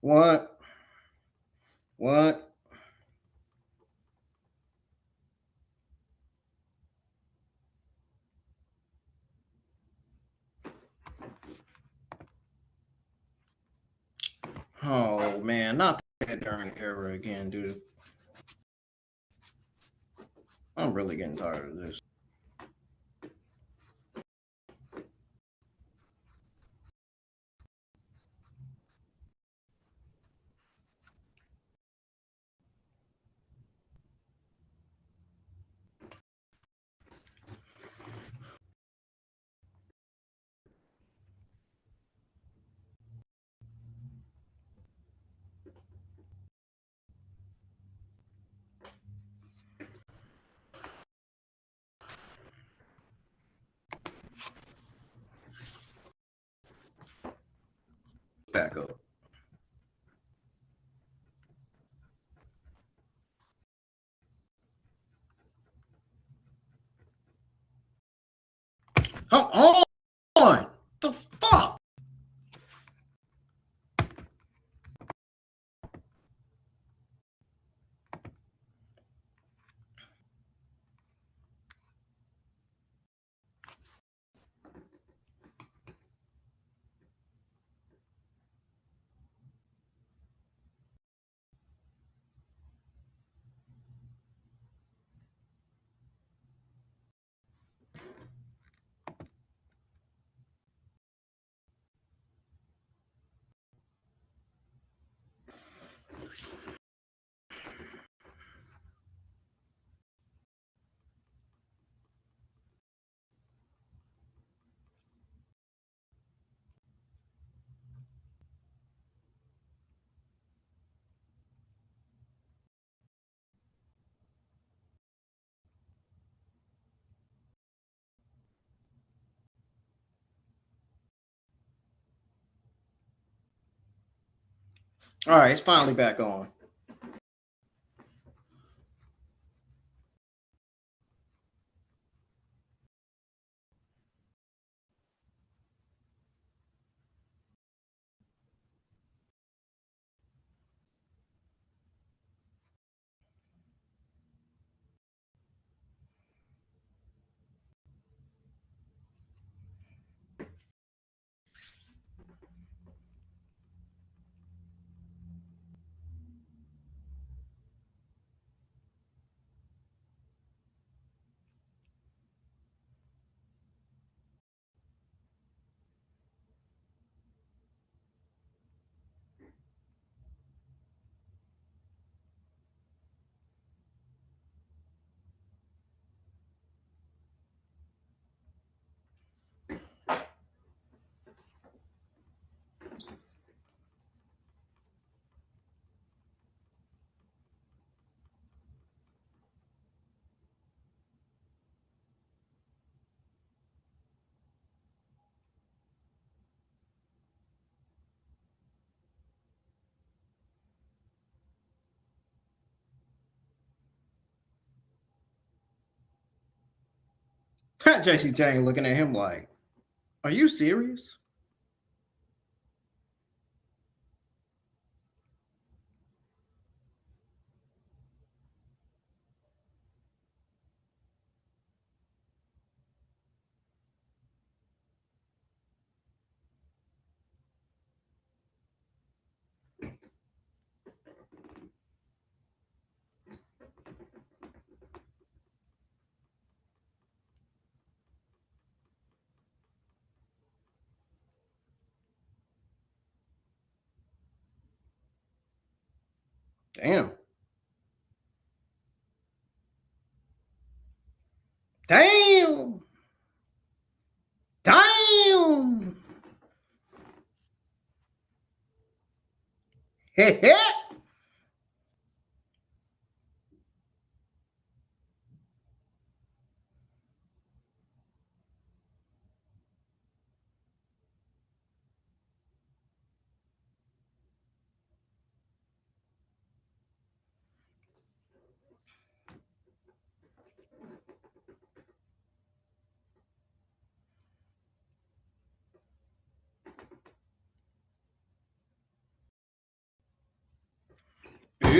What? What? Oh man, not that darn era again, dude. I'm really getting tired of this. back up. Come on! The fuck? All right, it's finally back on. JC Chang looking at him like, are you serious? Damn. Damn. Damn.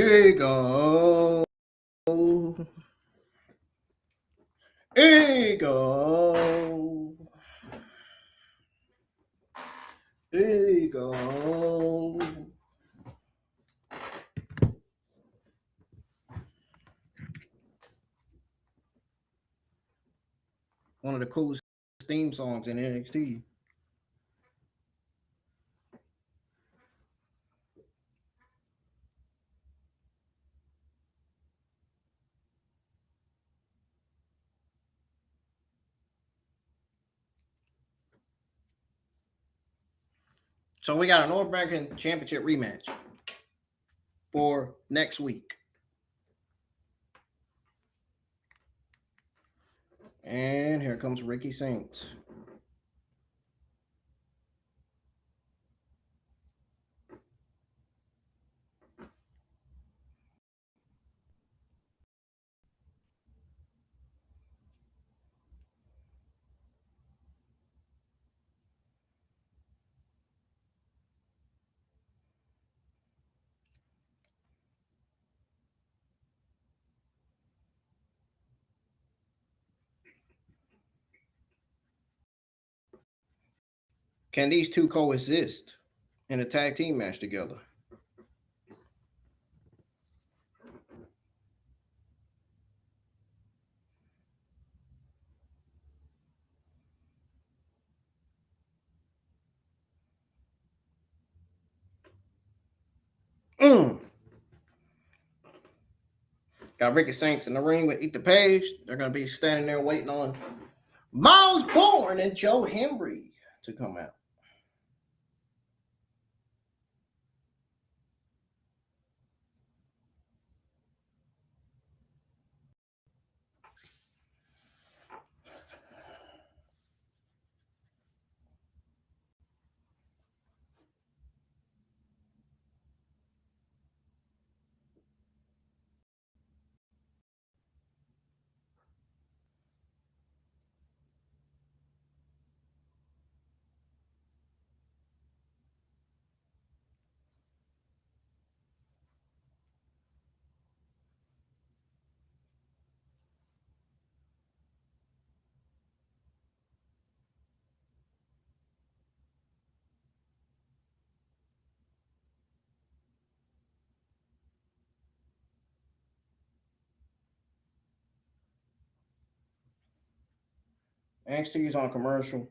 Here you go. Here you go. Here you go. One of the coolest theme songs in NXT. So we got a North American Championship rematch for next week. And here comes Ricky Saints. Can these two coexist in a tag team match together? Got Ricky Saints in the ring with Ethan Page. They're going to be standing there waiting on Myles Borne and Joe Hendry to come out. NXT is on commercial.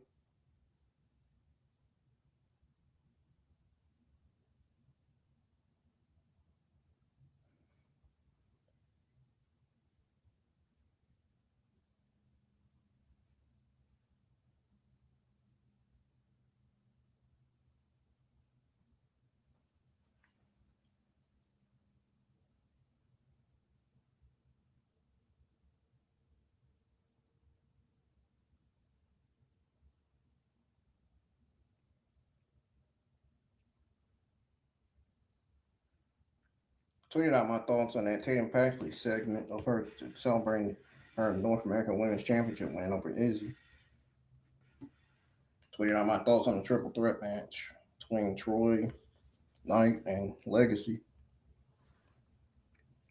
Tweeted out my thoughts on that Tatum Paxley segment of her celebrating her North American Women's Championship win over Izzy. Tweeted out my thoughts on the triple threat match between Troy, Knight, and Legacy.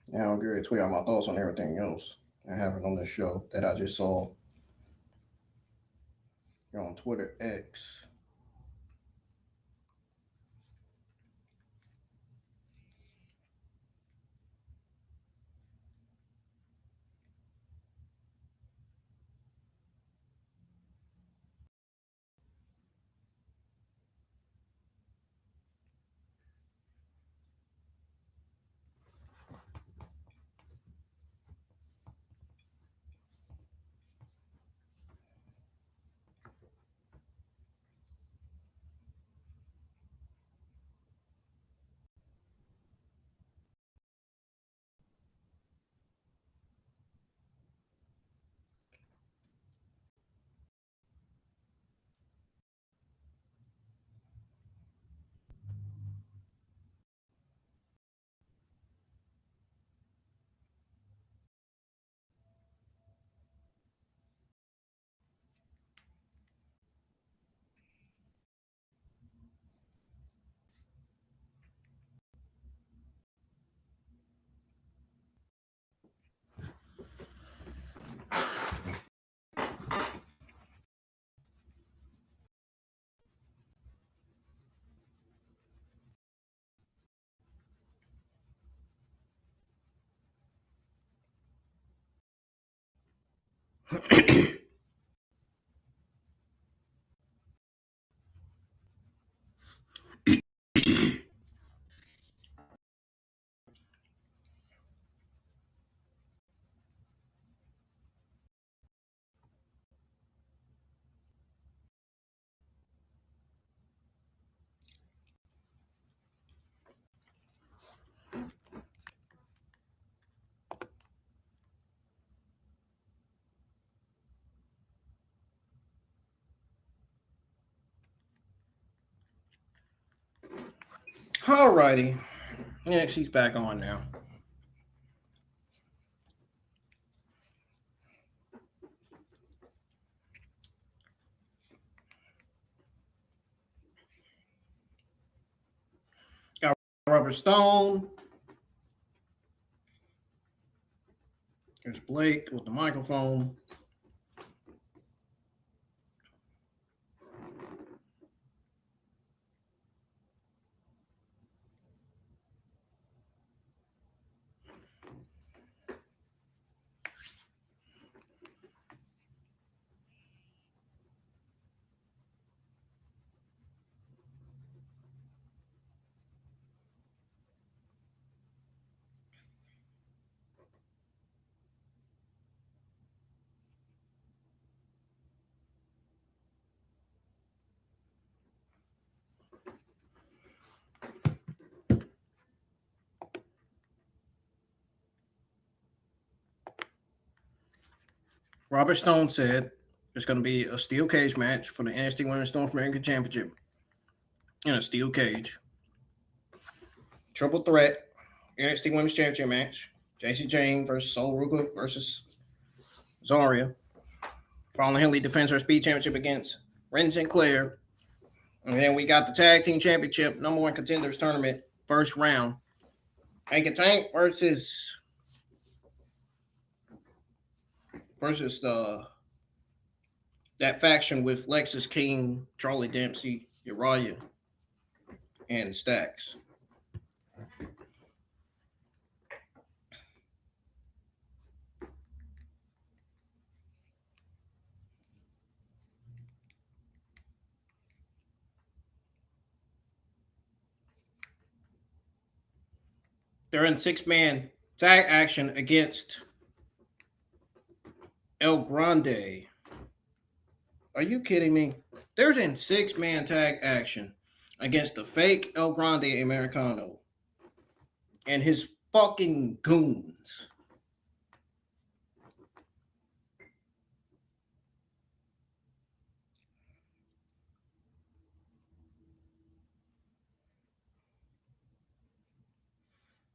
Now I'm going to tweet out my thoughts on everything else that happened on this show that I just saw on Twitter X. Alrighty. Yeah, she's back on now. Got Rubber Stone. There's Blake with the microphone. Robert Stone said it's going to be a steel cage match for the NXT Women's North American Championship in a steel cage. Triple threat NXT Women's Championship match. Jacy Jayne versus Sol Ruca versus Zarya. Fallon Henley defends her speed championship against Wren Sinclair. And then we got the tag team championship number one contenders tournament first round. Hank and Tank versus that faction with Lexis King, Charlie Dempsey, Uriah, and Stacks. They're in six-man tag action against El Grande. Are you kidding me? They're in six-man tag action against the fake El Grande Americano and his fucking goons.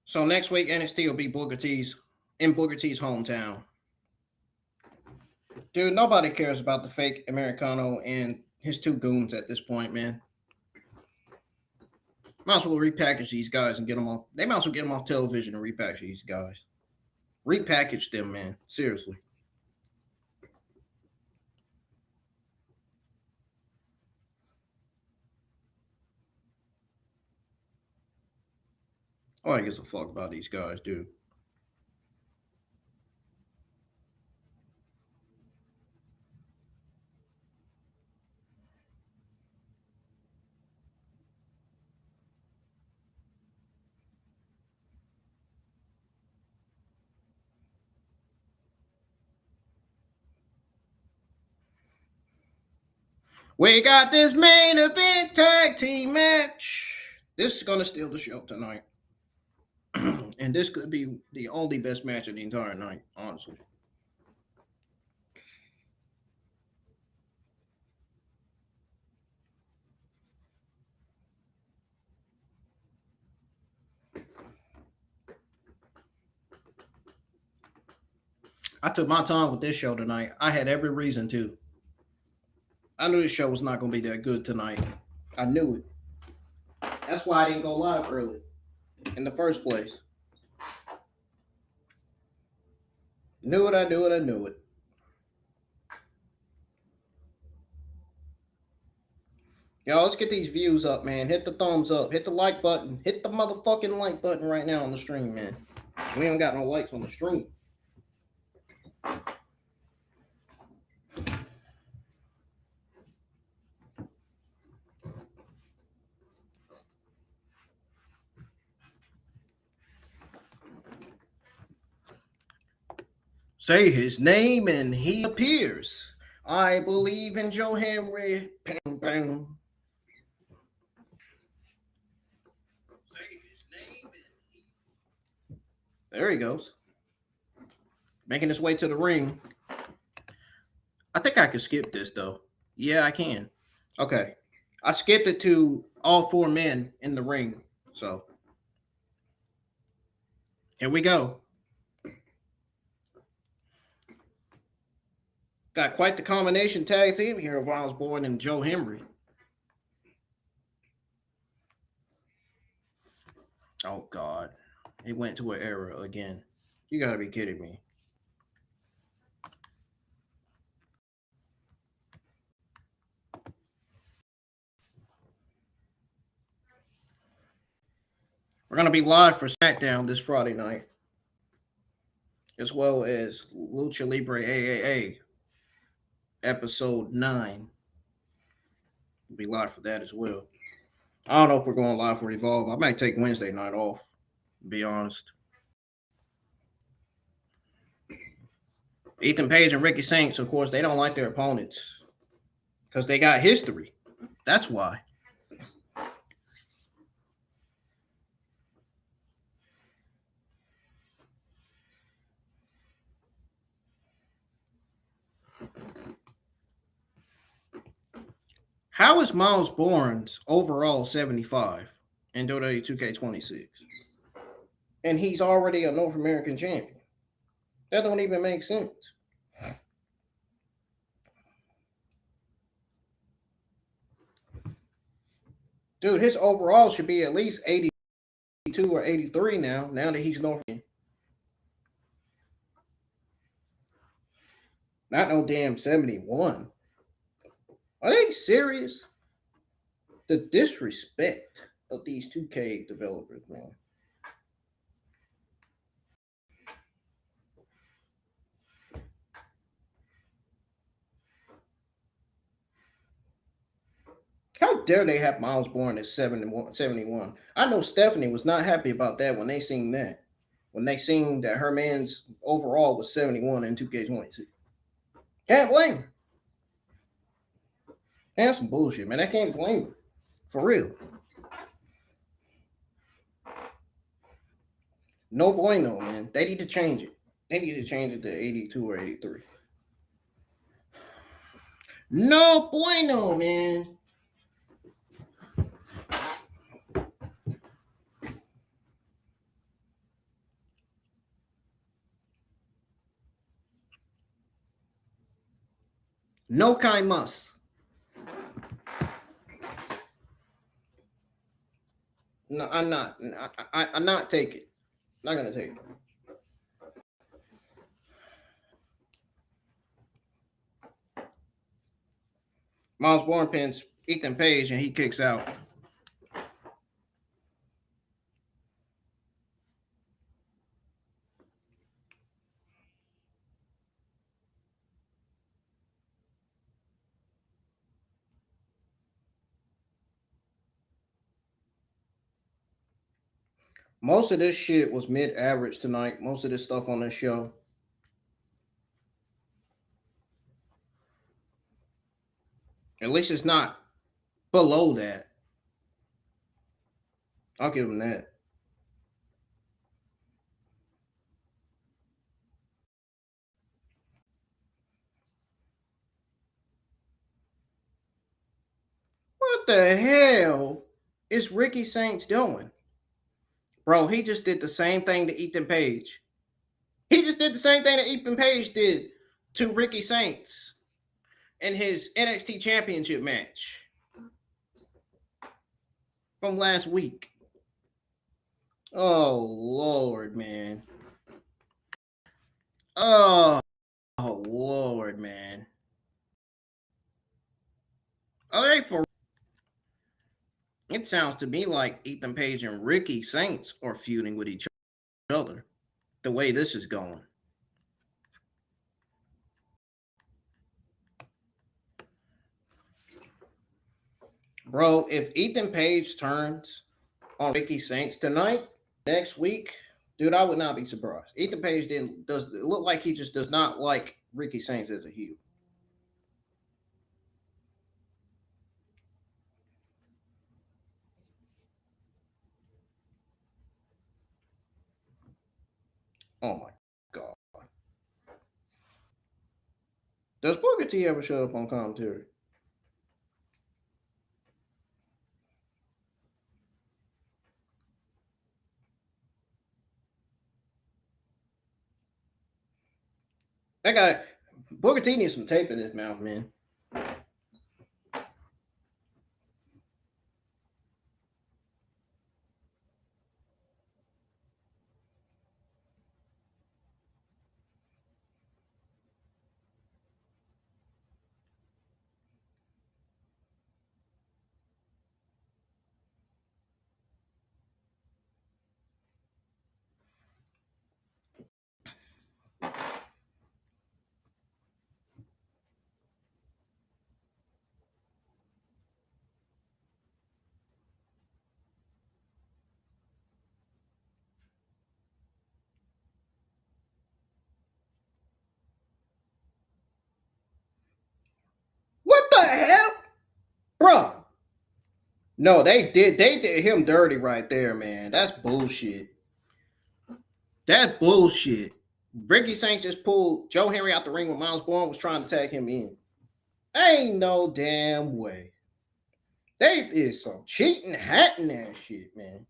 So next week, NXT will be Booker T's hometown. Dude, nobody cares about the fake Americano and his two goons at this point, man. Might as well repackage these guys and get them off. They might as well get them off television and repackage these guys. Repackage them, man. Seriously. Nobody gives a fuck about these guys, dude. We got this main event tag team match. This is going to steal the show tonight. And this could be the only best match of the entire night, honestly. I took my time with this show tonight. I had every reason to. I knew this show was not going to be that good tonight. I knew it. That's why I didn't go live early in the first place. Knew it, I knew it, I knew it. Y'all, let's get these views up, man. Hit the thumbs up. Hit the like button. Hit the motherfucking like button right now on the stream, man. We ain't got no likes on the stream. Say his name and he appears. I believe in Joe Hendry. Bam, bam. Say his name and he. There he goes. Making his way to the ring. I think I could skip this, though. Yeah, I can. Okay. I skipped it to all four men in the ring. So, here we go. Got quite the combination tag team here of Myles Borne and Joe Hendry. Oh, God. It went to an era again. You got to be kidding me. We're going to be live for SmackDown this Friday night, as well as Lucha Libre AAA episode 9. We'll be live for that as well. I don't know if we're going live for Evolve. I might take Wednesday night off, to be honest. Ethan Page and Ricky Saints, of course, they don't like their opponents because they got history. That's why. How is Myles Borne's overall 75 in WWE 2K26? And he's already a North American champion. That don't even make sense. Dude, his overall should be at least 82 or 83 now that he's North American. Not no damn 71. Are they serious? The disrespect of these 2K developers, man. How dare they have Myles Borne at 71? I know Stephanie was not happy about that when they seen that. When they seen that her man's overall was 71 in 2K26. Can't blame her. That's some bullshit, man. I can't blame her. For real. No bueno, man. They need to change it. They need to change it to 82 or 83. No bueno, man. No kaimasu. No, I'm not. I'm not taking it. Not gonna take it. Myles Borne pins Ethan Page and he kicks out. Most of this shit was mid-average tonight. Most of this stuff on this show. At least it's not below that. I'll give them that. What the hell is Ricky Saints doing? Bro, he just did the same thing to Ethan Page. He just did the same thing that Ethan Page did to Ricky Saints in his NXT Championship match from last week. Oh, Lord, man. Oh, Lord, man. Are they for... It sounds to me like Ethan Page and Ricky Saints are feuding with each other, the way this is going. Bro, if Ethan Page turns on Ricky Saints tonight, next week, dude, I would not be surprised. Ethan Page does look like he just does not like Ricky Saints as a heel. Oh my God. Does Booker T ever show up on commentary? That guy, Booker T needs some tape in his mouth, man. What the hell? Bro. No, they did him dirty right there, man. That's bullshit. That's bullshit. Ricky Saints just pulled Joe Hendry out the ring when Myles Borne was trying to tag him in. Ain't no damn way. They is some cheating, hatting that shit, man.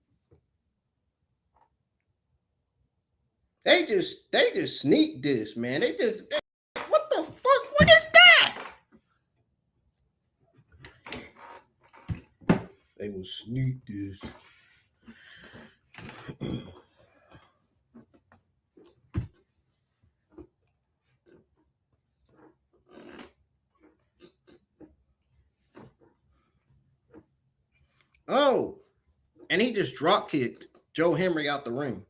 They just sneak this, man. What the fuck? What is that? They will sneak this. Oh, and he just drop kicked Joe Hendry out the ring.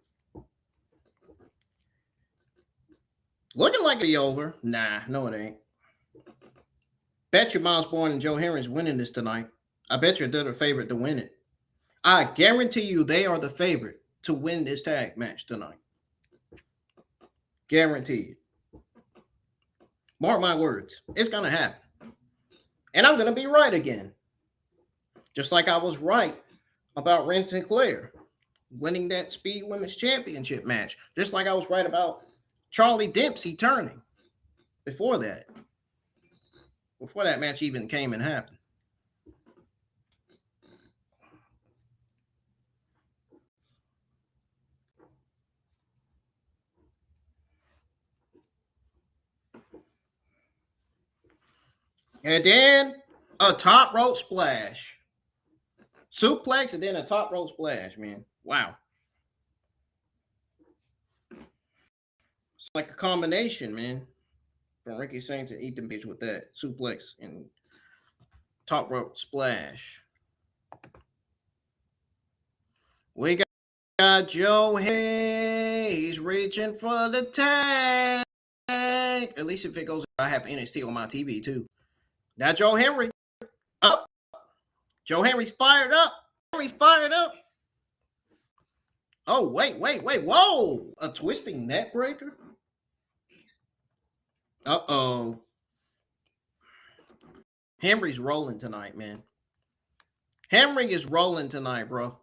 Looking like it's over. Nah, no, it ain't. Bet you Myles Borne and Joe Hendry's winning this tonight. I bet you they're the favorite to win it. I guarantee you they are the favorite to win this tag match tonight. Guarantee it. Mark my words. It's going to happen. And I'm going to be right again. Just like I was right about Wren Sinclair winning that Speed Women's Championship match. Just like I was right about Charlie Dempsey turning before that. Before that match even came and happened. And then a top rope splash. Suplex and then a top rope splash, man. Wow. It's like a combination, man. From Ricky Saints and Ethan Page with that suplex and top rope splash. We got Joe Hay. He's reaching for the tag. At least if it goes, I have NXT on my TV too. Now Joe Hendry. Oh, Joe Hendry's fired up. Oh, wait. Whoa. A twisting neck breaker? Uh-oh. Hendry's rolling tonight, man. Hendry is rolling tonight, bro.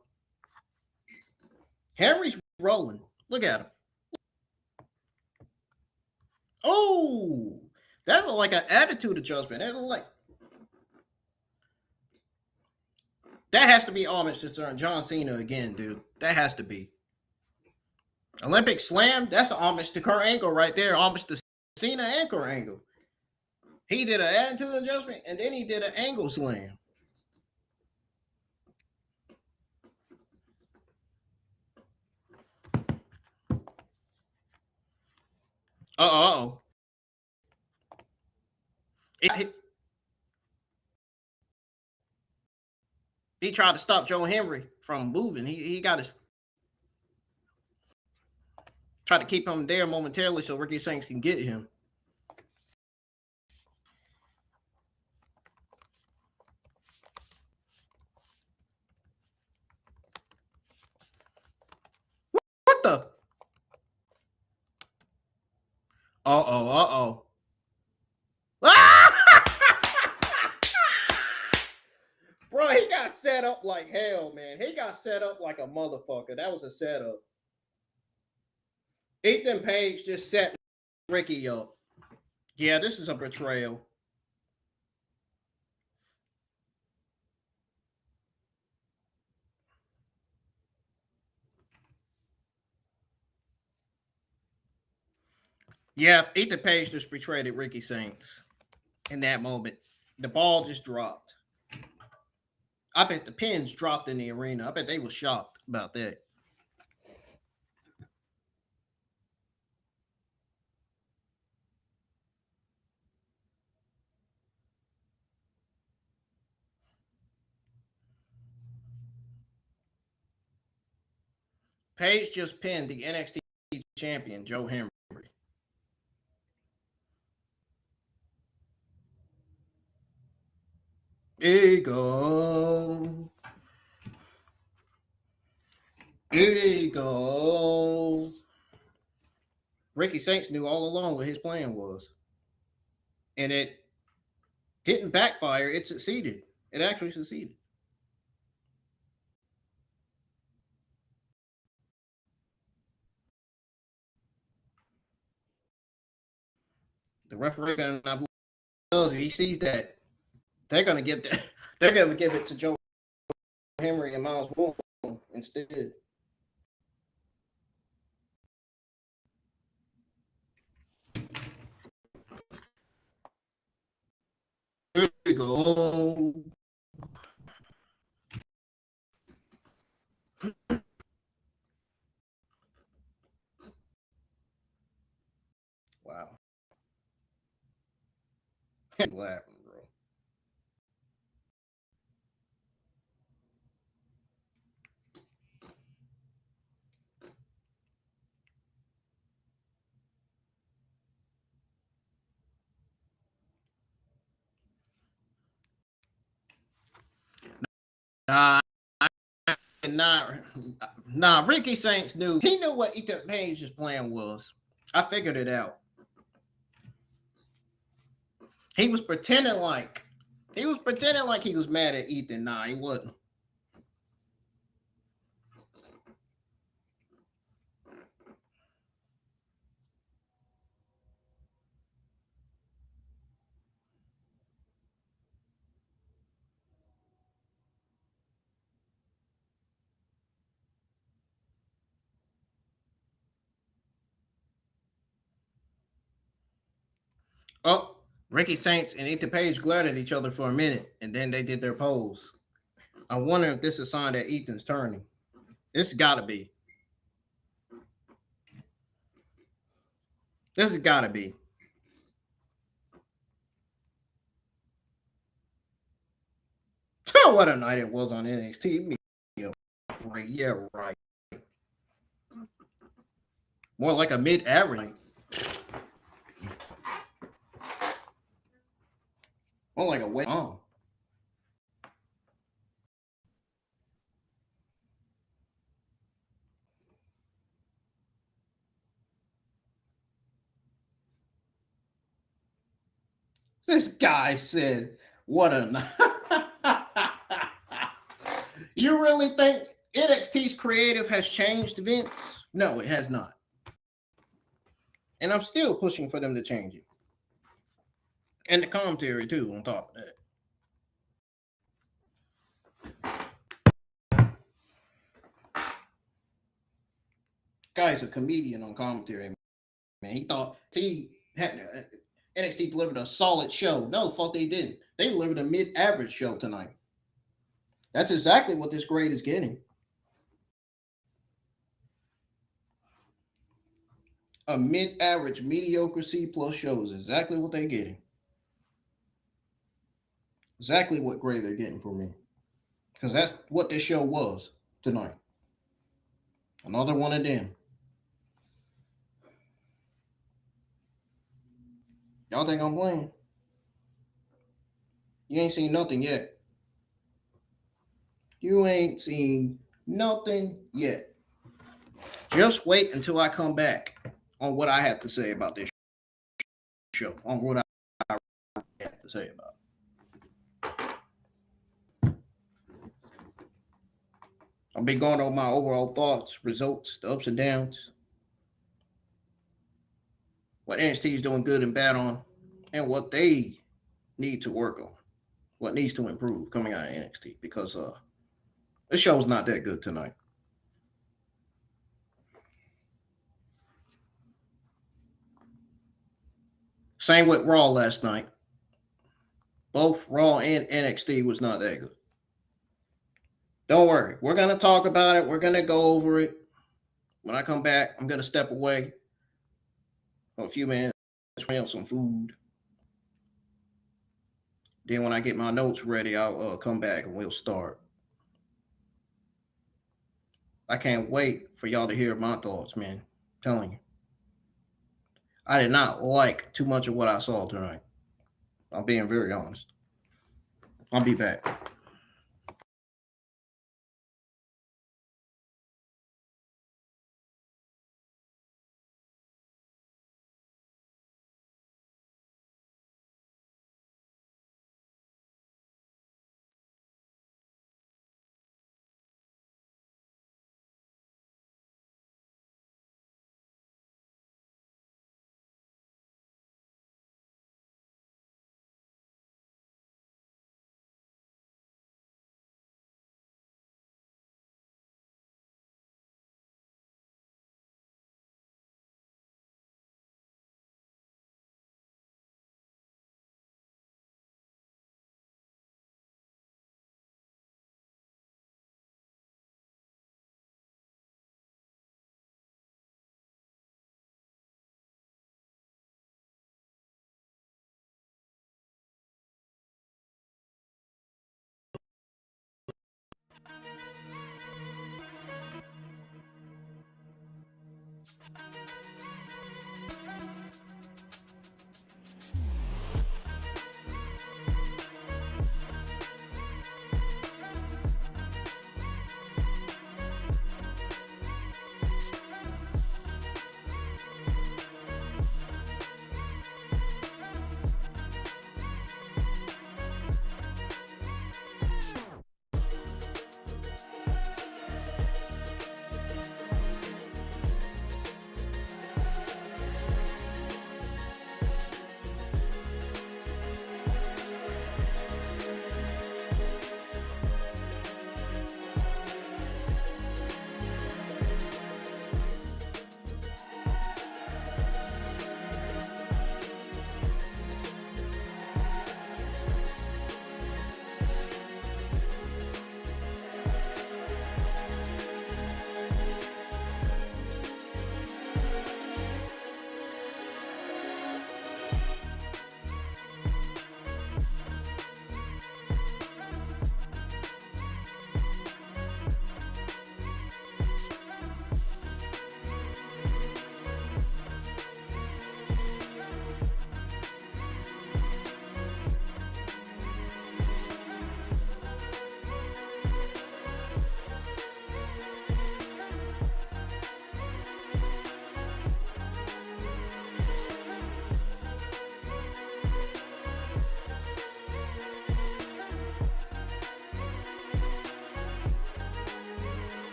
Hendry's rolling. Look at him. Oh, that looked like an attitude adjustment. That has to be homage to John Cena again, dude. That has to be. Olympic Slam, that's an homage to Kurt Angle right there. Homage to Cena and Kurt Angle. He did an attitude adjustment, and then he did an Angle Slam. Uh-oh. He tried to stop Joe Hendry from moving. He got his... Tried to keep him there momentarily so Ricky Saints can get him. What the? Uh-oh. Bro, he got set up like hell, man. He got set up like a motherfucker. That was a setup. Ethan Page just set Ricky up. Yeah, this is a betrayal. Yeah, Ethan Page just betrayed Ricky Saints in that moment. The ball just dropped. I bet the pins dropped in the arena. I bet they were shocked about that. Page just pinned the NXT champion, Joe Hendry. Ego. Ricky Saints knew all along what his plan was. And it didn't backfire. It succeeded. It actually succeeded. The referee, I believe, if he sees that, They're gonna give they're gonna give it to Joe Henry and Myles Borne instead. Here we go. Wow. I'm laughing, bro. Nah, nah, nah. Ricky Saints knew. He knew what Ethan Page's plan was. I figured it out. He was pretending like he was mad at Ethan. Nah, he wasn't. Oh, Ricky Saints and Ethan Page glared at each other for a minute, and then they did their pose. I wonder if this is a sign that Ethan's turning. This gotta be. This has gotta be. Oh, what a night it was on NXT. Yeah, right. More like a mid-average. More like a wet on. This guy said, "What a night." You really think NXT's creative has changed, Vince? No, it has not. And I'm still pushing for them to change it. And the commentary, too, on top of that. Guy's a comedian on commentary, man. He thought he had NXT delivered a solid show. No, fuck, they didn't. They delivered a mid-average show tonight. That's exactly what this grade is getting. A mid-average, mediocre C plus show is exactly what they're getting. Exactly what grade they're getting for me. Because that's what this show was tonight. Another one of them. Y'all think I'm playing? You ain't seen nothing yet. You ain't seen nothing yet. Just wait until I come back on what I have to say about this show. On what I have to say about it. I'll be going over my overall thoughts, results, the ups and downs, what NXT is doing good and bad on, and what they need to work on, what needs to improve coming out of NXT, because this show's not that good tonight. Same with Raw last night. Both Raw and NXT was not that good. Don't worry. We're going to talk about it. We're going to go over it. When I come back, I'm going to step away for a few minutes, try out some food. Then when I get my notes ready, I'll come back and we'll start. I can't wait for y'all to hear my thoughts, man. I'm telling you. I did not like too much of what I saw tonight. I'm being very honest. I'll be back.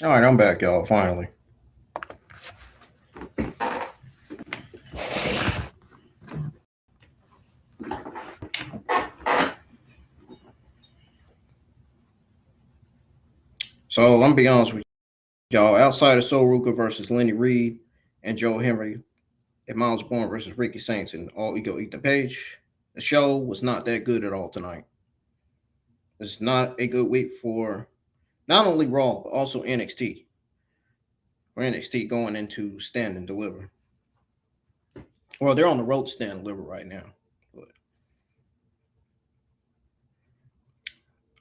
All right, I'm back, y'all. Finally. So let me be honest with y'all. Outside of Sol Ruca versus Lainey Reid and Joe Hendry and Myles Borne versus Ricky Saints and All Ego Ethan Page, the show was not that good at all tonight. It's not a good week for not only Raw but also NXT. For NXT going into Stand and Deliver. Well, they're on the road to Stand and Deliver right now. But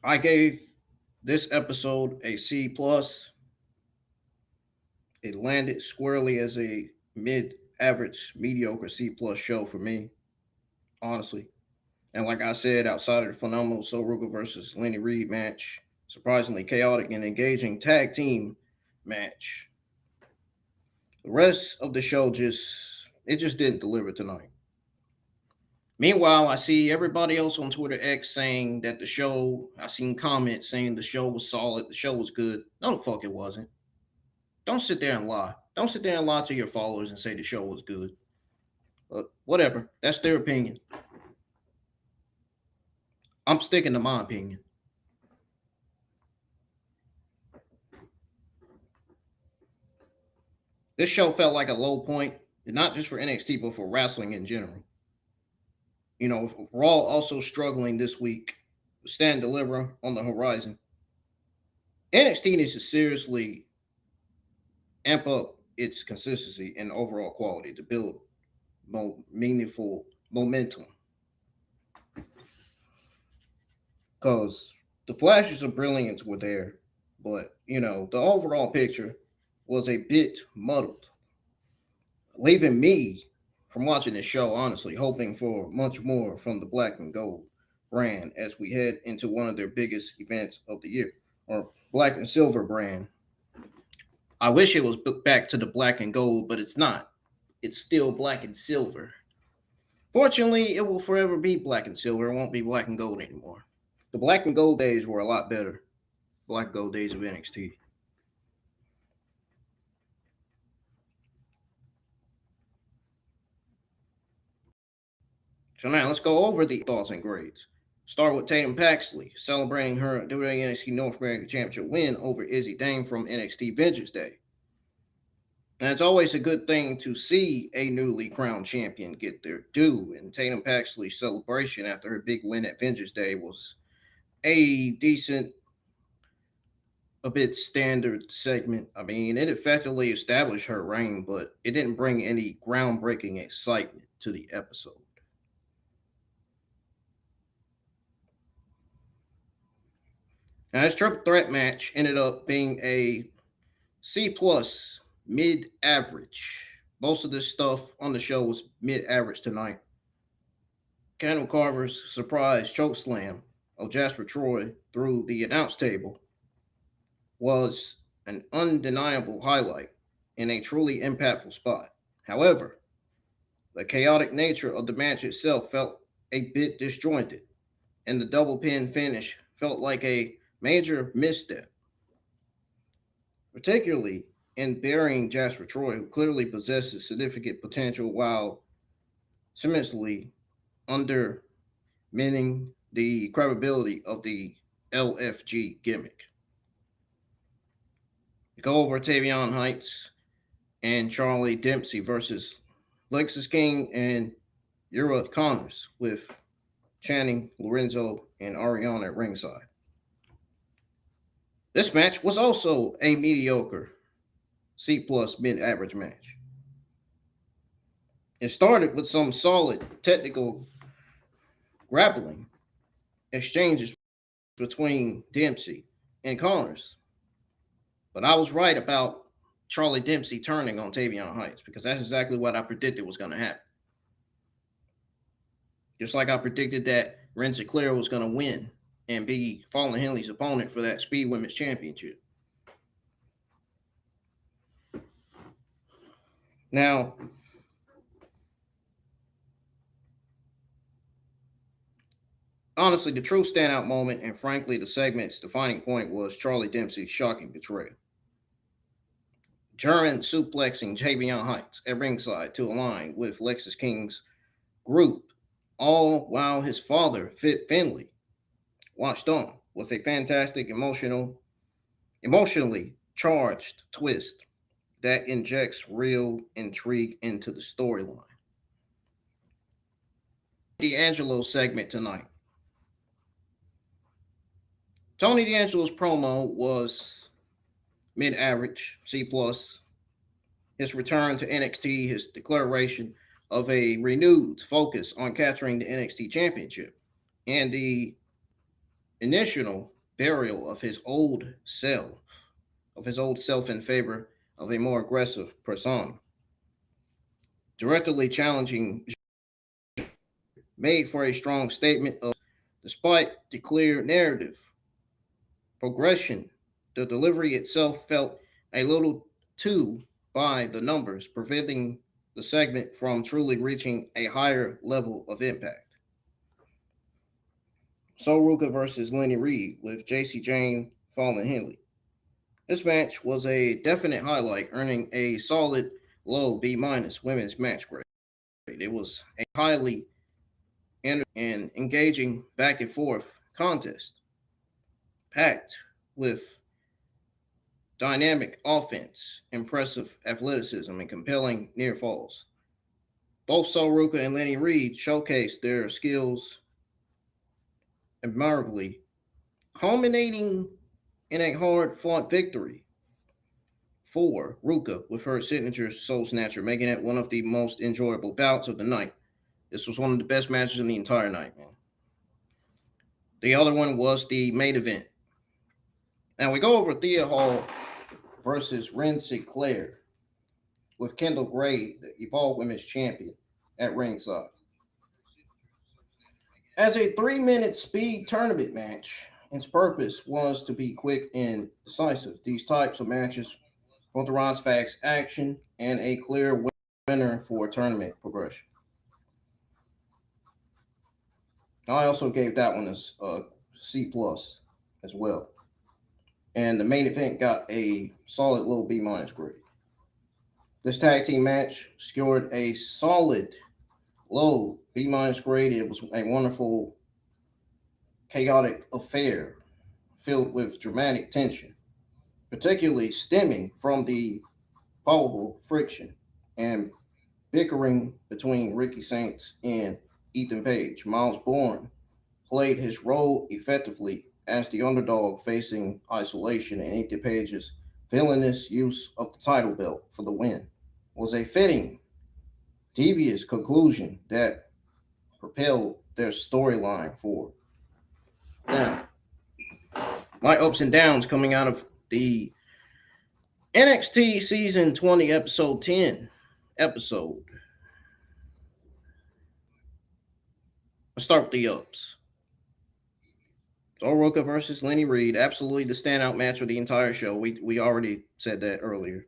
I gave this episode a C plus. It landed squarely as a mid-average, mediocre C plus show for me, honestly. And like I said, outside of the phenomenal Sol Ruca versus Lainey Reid match, surprisingly chaotic and engaging tag team match, the rest of the show just didn't deliver tonight. Meanwhile, I see everybody else on Twitter X saying that I seen comments saying the show was solid, the show was good. No, the fuck it wasn't. Don't sit there and lie. Don't sit there and lie to your followers and say the show was good. But whatever. That's their opinion. I'm sticking to my opinion. This show felt like a low point, not just for NXT, but for wrestling in general. You know, Raw also struggling this week. Stand Deliver on the horizon. NXT needs to seriously amp up its consistency and overall quality to build meaningful momentum. Because the flashes of brilliance were there, but the overall picture was a bit muddled, leaving me from watching this show honestly hoping for much more from the Black and Gold brand as we head into one of their biggest events of the year, or Black and Silver brand. I wish it was back to the Black and Gold, but it's not. It's still Black and Silver. Fortunately, it will forever be Black and Silver. It won't be Black and Gold anymore. The Black and Gold days were a lot better. Black and Gold days of NXT. So now let's go over the thoughts and grades. Start with Tatum Paxley celebrating her WWE NXT North American Championship win over Izzy Dane from NXT Vengeance Day. And it's always a good thing to see a newly crowned champion get their due. And Tatum Paxley's celebration after her big win at Vengeance Day was a decent, a bit standard segment. I mean, it effectively established her reign, but it didn't bring any groundbreaking excitement to the episode. Now, this triple threat match ended up being a C plus, mid average. Most of this stuff on the show was mid average tonight. Candle Carver's surprise chokeslam of Jasper Troy through the announce table was an undeniable highlight in a truly impactful spot. However, the chaotic nature of the match itself felt a bit disjointed, and the double pin finish felt like a major misstep, particularly in burying Jasper Troy, who clearly possesses significant potential while cementedly undermining the credibility of the LFG gimmick. Go over Tavion Heights and Charlie Dempsey versus Lexis King and Uriah Connors with Channing, Lorenzo, and Ariana at ringside. This match was also a mediocre C plus mid average match. It started with some solid technical grappling exchanges between Dempsey and Connors. But I was right about Charlie Dempsey turning on Tavion Heights because that's exactly what I predicted was going to happen. Just like I predicted that Wren Sinclair was going to win and be Fallon Henley's opponent for that Speed Women's Championship. Now, honestly, the true standout moment and frankly the segment's defining point was Charlie Dempsey's shocking betrayal. German suplexing Tavion Heights at ringside to align with Lexis King's group, all while his father, Fit Finley, watched on with a fantastic emotionally charged twist that injects real intrigue into the storyline. D'Angelo segment tonight. Tony D'Angelo's promo was mid-average, C+. His return to NXT, his declaration of a renewed focus on capturing the NXT championship, and the initial burial of his old self, in favor of a more aggressive persona. Directly challenging made for a strong statement of, despite the clear narrative progression, the delivery itself felt a little too by the numbers, preventing the segment from truly reaching a higher level of impact. Sol Ruca versus Lainey Reid with JC Jane falling Henley. This match was a definite highlight, earning a solid low B- women's match grade. It was a highly and engaging back and forth contest, packed with dynamic offense, impressive athleticism, and compelling near falls. Both Sol Ruca and Lainey Reid showcased their skills admirably, culminating in a hard-fought victory for Ruca with her signature Soul Snatcher, making it one of the most enjoyable bouts of the night. This was one of the best matches in the entire night, man. The other one was the main event. Now we go over Thea Hail versus Wren Sinclair with Kendall Gray, the Evolved Women's Champion, at ringside. As a 3-minute speed tournament match, its purpose was to be quick and decisive. These types of matches authorize fast action and a clear winner for tournament progression. I also gave that one as a C plus as well. And the main event got a solid low B- grade. This tag team match scored a solid low B- grade. It was a wonderful, chaotic affair filled with dramatic tension, particularly stemming from the probable friction and bickering between Ricky Saints and Ethan Page. Myles Borne played his role effectively as the underdog facing isolation, and Ethan Page's villainous use of the title belt for the win was a fitting, devious conclusion that propelled their storyline forward. Now, my ups and downs coming out of the NXT Season 20, Episode 10 episode. Let's start with the ups. Sol Ruca versus Lainey Reid, absolutely the standout match of the entire show. We already said that earlier.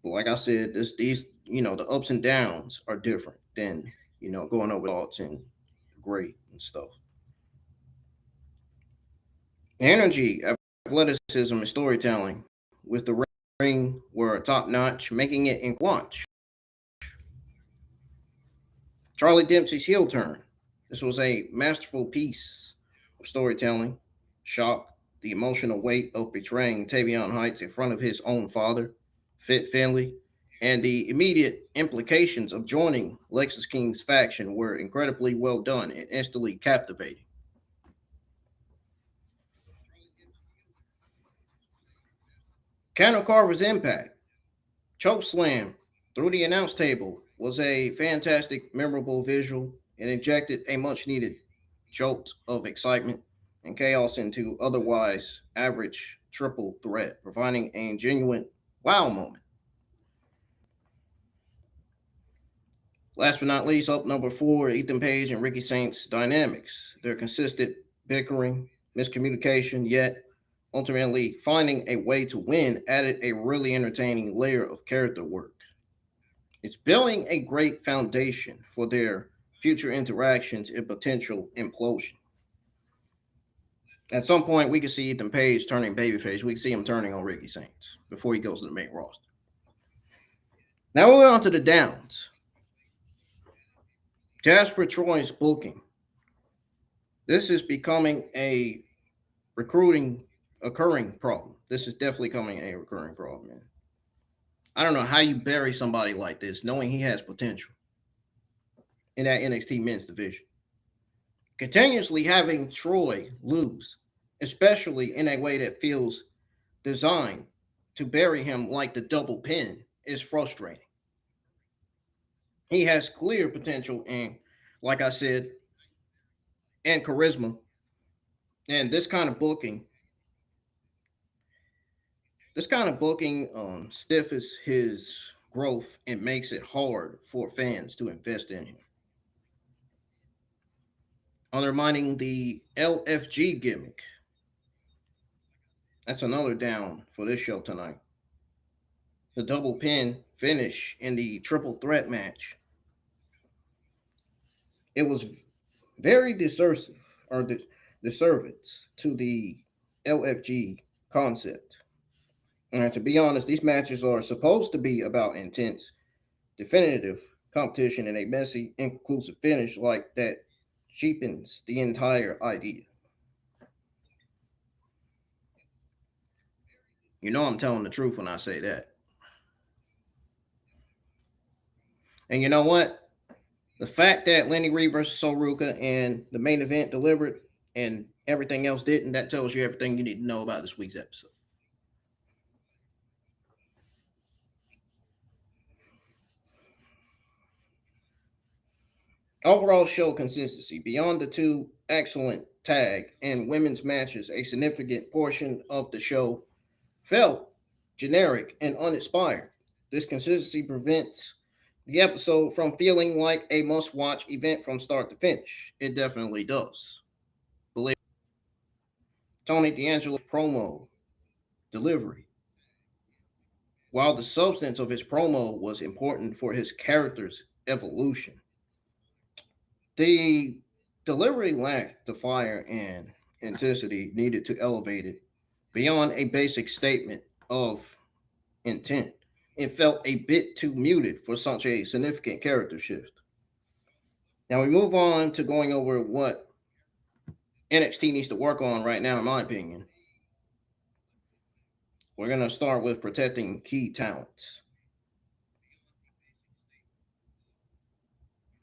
But like I said, these the ups and downs are different than going over thoughts and great and stuff. Energy, athleticism, and storytelling with the ring were top notch, making it in watch. Charlie Dempsey's heel turn. This was a masterful piece of storytelling. Shock, the emotional weight of betraying Tavion Heights in front of his own father, Fit Finley, and the immediate implications of joining Lexis King's faction were incredibly well done and instantly captivating. Candle Carver's impact, choke slam through the announce table, was a fantastic, memorable visual and injected a much needed jolt of excitement and chaos into otherwise average triple threat, providing a genuine wow moment. Last but not least, up number 4, Ethan Page and Ricky Saints dynamics. Their consistent bickering, miscommunication, yet ultimately finding a way to win added a really entertaining layer of character work. It's building a great foundation for their future interactions and potential implosion. At some point, we could see Ethan Page turning babyface. We can see him turning on Ricky Saints before he goes to the main roster. Now we're on to the downs. Jasper Troy's booking. This is becoming a recruiting occurring problem. This is definitely coming a recurring problem, man. I don't know how you bury somebody like this, knowing he has potential in that NXT men's division. Continuously having Troy lose, especially in a way that feels designed to bury him like the double pin, is frustrating. He has clear potential and, like I said, and charisma. And this kind of booking stiffens his growth and makes it hard for fans to invest in him. Undermining the LFG gimmick. That's another down for this show tonight. The double pin finish in the triple threat match. It was very disservice to the LFG concept. And to be honest, these matches are supposed to be about intense, definitive competition, and a messy, inclusive finish like that cheapens the entire idea. You know I'm telling the truth when I say that. And you know what? The fact that Lainey Reid versus Sol Ruca and the main event delivered and everything else didn't, that tells you everything you need to know about this week's episode. Overall show consistency. Beyond the two excellent tag and women's matches, a significant portion of the show felt generic and uninspired. This consistency prevents the episode from feeling like a must watch event from start to finish. It definitely does. Believe Tony D'Angelo's promo delivery. While the substance of his promo was important for his character's evolution, the delivery lacked the fire and intensity needed to elevate it beyond a basic statement of intent. It felt a bit too muted for such a significant character shift. Now we move on to going over what NXT needs to work on right now, in my opinion. We're going to start with protecting key talents.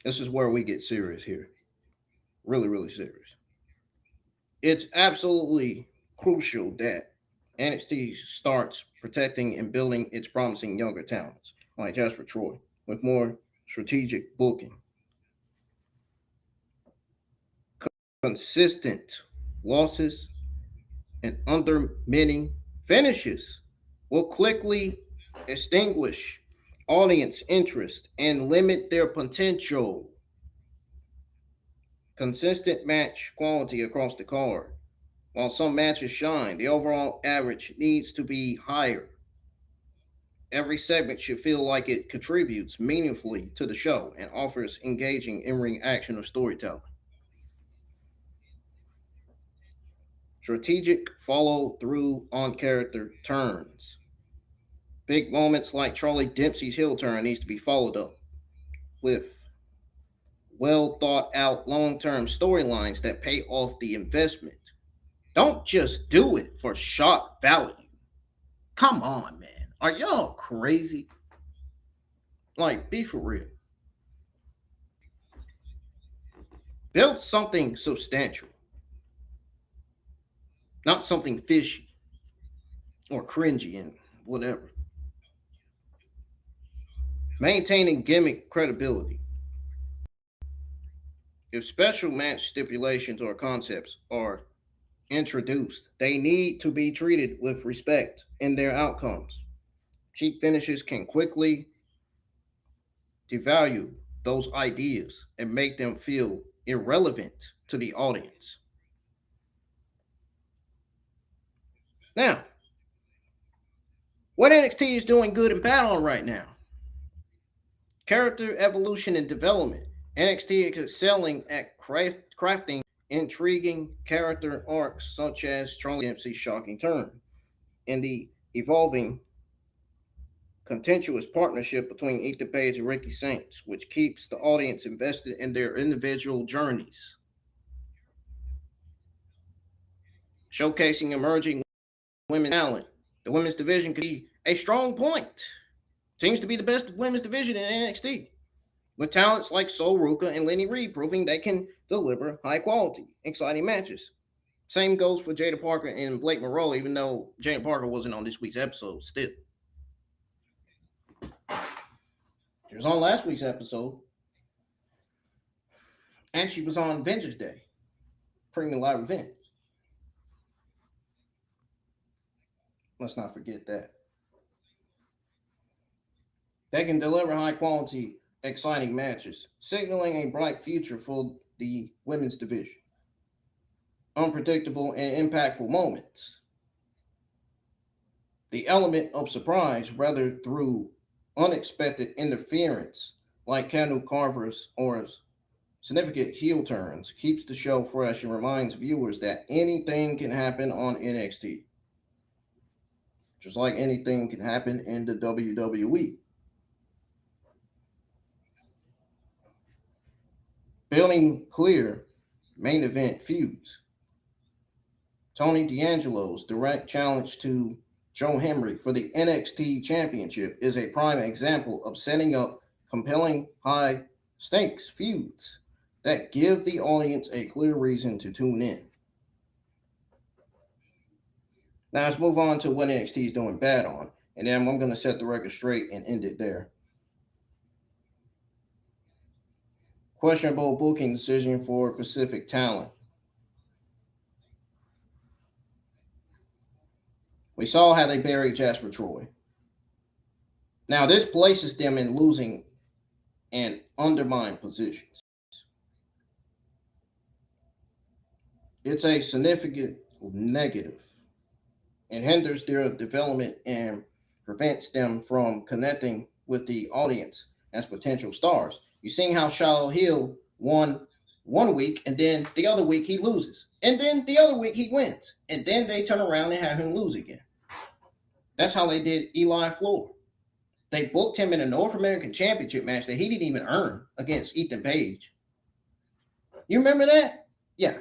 This is where we get serious here. Really, really serious. It's absolutely crucial that NXT starts protecting and building its promising younger talents, like Jasper Troy, with more strategic booking. Consistent losses and undermining finishes will quickly extinguish audience interest and limit their potential. Consistent match quality across the card. While some matches shine, the overall average needs to be higher. Every segment should feel like it contributes meaningfully to the show and offers engaging in-ring action or storytelling. Strategic follow through on character turns. Big moments like Charlie Dempsey's heel turn needs to be followed up with well thought out long term storylines that pay off the investment. Don't just do it for shock value. Come on, man. Are y'all crazy? Like, be for real. Build something substantial, not something fishy or cringy and whatever. Maintaining gimmick credibility. If special match stipulations or concepts are introduced, they need to be treated with respect in their outcomes. Cheap finishes can quickly devalue those ideas and make them feel irrelevant to the audience. Now, what NXT is doing good and bad on right now? Character evolution and development. NXT is excelling at crafting intriguing character arcs such as Charlie Dempsey's shocking turn and the evolving contentious partnership between Ethan Page and Ricky Saints, which keeps the audience invested in their individual journeys. Showcasing emerging women's talent. The women's division could be a strong point. Seems to be the best women's division in NXT, with talents like Sol Ruca and Lainey Reid proving they can deliver high quality, exciting matches. Same goes for Jada Parker and Blake Monroe, even though Jada Parker wasn't on this week's episode still. She was on last week's episode, and she was on Vengeance Day, premium live event. Let's not forget that. They can deliver high quality, exciting matches, signaling a bright future for the women's division. Unpredictable and impactful moments. The element of surprise, rather through unexpected interference, like Kendall Carver's or significant heel turns, keeps the show fresh and reminds viewers that anything can happen on NXT. Just like anything can happen in the WWE. Building clear main event feuds. Tony D'Angelo's direct challenge to Joe Hendry for the NXT Championship is a prime example of setting up compelling high-stakes feuds that give the audience a clear reason to tune in. Now let's move on to what NXT is doing bad on, and then I'm going to set the record straight and end it there. Questionable booking decision for Pacific talent. We saw how they buried Jasper Troy. Now this places them in losing and undermined positions. It's a significant negative and hinders their development and prevents them from connecting with the audience as potential stars. You seen how Charlie Hill won one week, and then the other week he loses. And then the other week he wins. And then they turn around and have him lose again. That's how they did Eli Floor. They booked him in a North American Championship match that he didn't even earn against Ethan Page. You remember that? Yeah.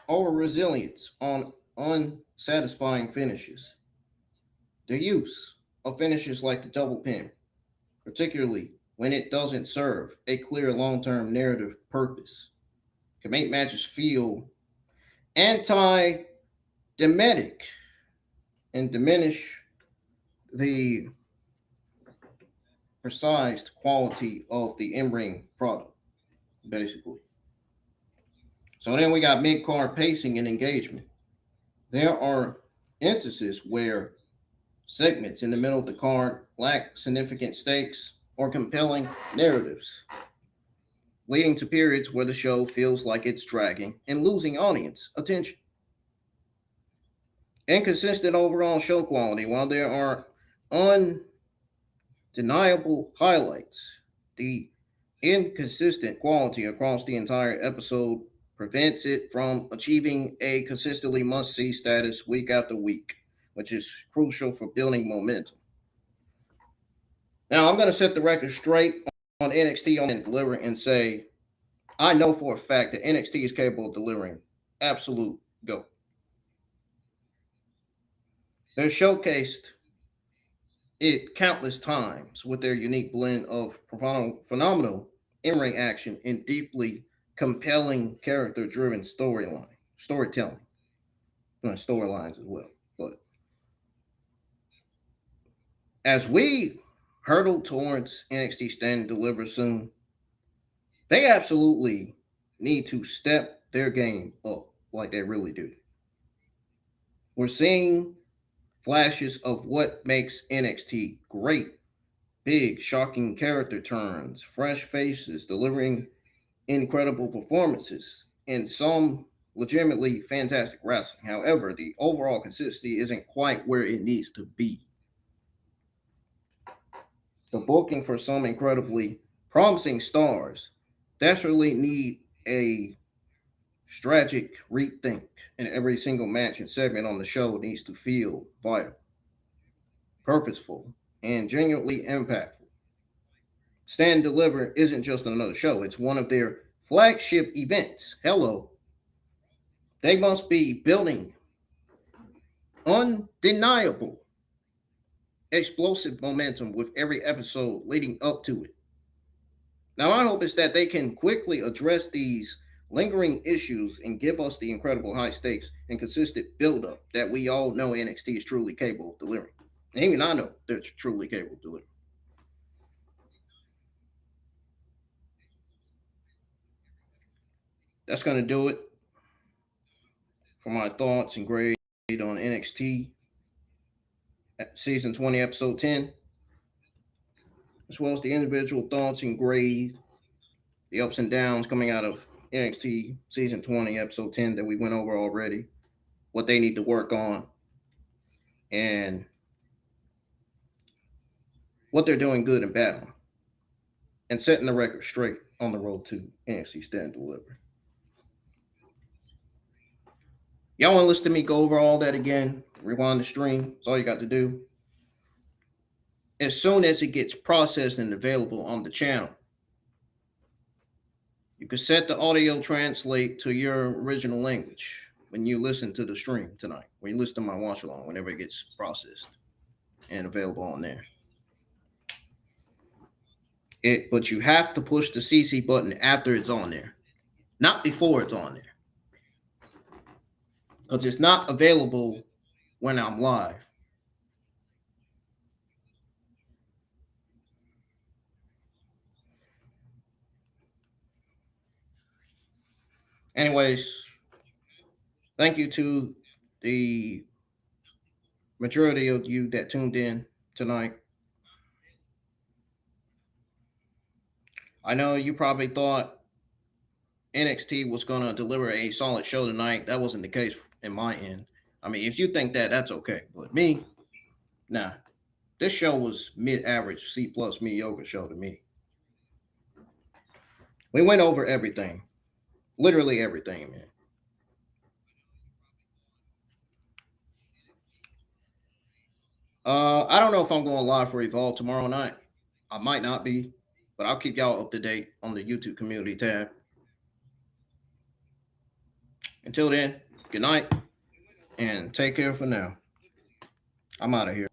Over resilience on unsatisfying finishes. The use of finishes like the double pin, particularly when it doesn't serve a clear long-term narrative purpose, can make matches feel anti-Demitic and diminish the precise quality of the in-ring product, basically. So then we got mid-card pacing and engagement. There are instances where segments in the middle of the card lack significant stakes or compelling narratives, leading to periods where the show feels like it's dragging and losing audience attention. Inconsistent overall show quality. While there are undeniable highlights, the inconsistent quality across the entire episode prevents it from achieving a consistently must-see status week after week, which is crucial for building momentum. Now, I'm going to set the record straight on NXT and deliver and say, I know for a fact that NXT is capable of delivering absolute GOAT. They're showcased it countless times with their unique blend of phenomenal in-ring action and deeply compelling character-driven storytelling, storylines as well. But as we hurtle towards NXT Stand and Deliver soon, they absolutely need to step their game up like they really do. We're seeing flashes of what makes NXT great. Big, shocking character turns, fresh faces, delivering incredible performances, and some legitimately fantastic wrestling. However, the overall consistency isn't quite where it needs to be. the booking for some incredibly promising stars desperately need a strategic rethink, and every single match and segment on the show needs to feel vital, purposeful, and genuinely impactful. Stand and Deliver isn't just another show, it's one of their flagship events. Hello. They must be building undeniable explosive momentum with every episode leading up to it. Now, my hope is that they can quickly address these lingering issues and give us the incredible high stakes and consistent build-up that we all know NXT is truly capable of delivering. And even I know they're truly capable of delivering. That's going to do it for my thoughts and grade on NXT Season 20, Episode 10, as well as the individual thoughts and grade, the ups and downs coming out of NXT Season 20, Episode 10 that we went over already, what they need to work on, and what they're doing good and bad on, and setting the record straight on the road to NXT Stand and Deliver. Y'all want to listen to me go over all that again? Rewind the stream. That's all you got to do. As soon as it gets processed and available on the channel, you can set the audio translate to your original language when you listen to the stream tonight, when you listen to my watch along, whenever it gets processed and available on there. But you have to push the CC button after it's on there, not before it's on there, because it's not available when I'm live. Anyways, thank you to the majority of you that tuned in tonight. I know you probably thought NXT was going to deliver a solid show tonight. That wasn't the case in my end. I mean, if you think that, that's okay. But me, nah. This show was mid-average, C+ mediocre show to me. We went over everything. Literally everything, man. I don't know if I'm going live for Evolve tomorrow night. I might not be, but I'll keep y'all up to date on the YouTube community tab. Until then, good night and take care for now. I'm out of here.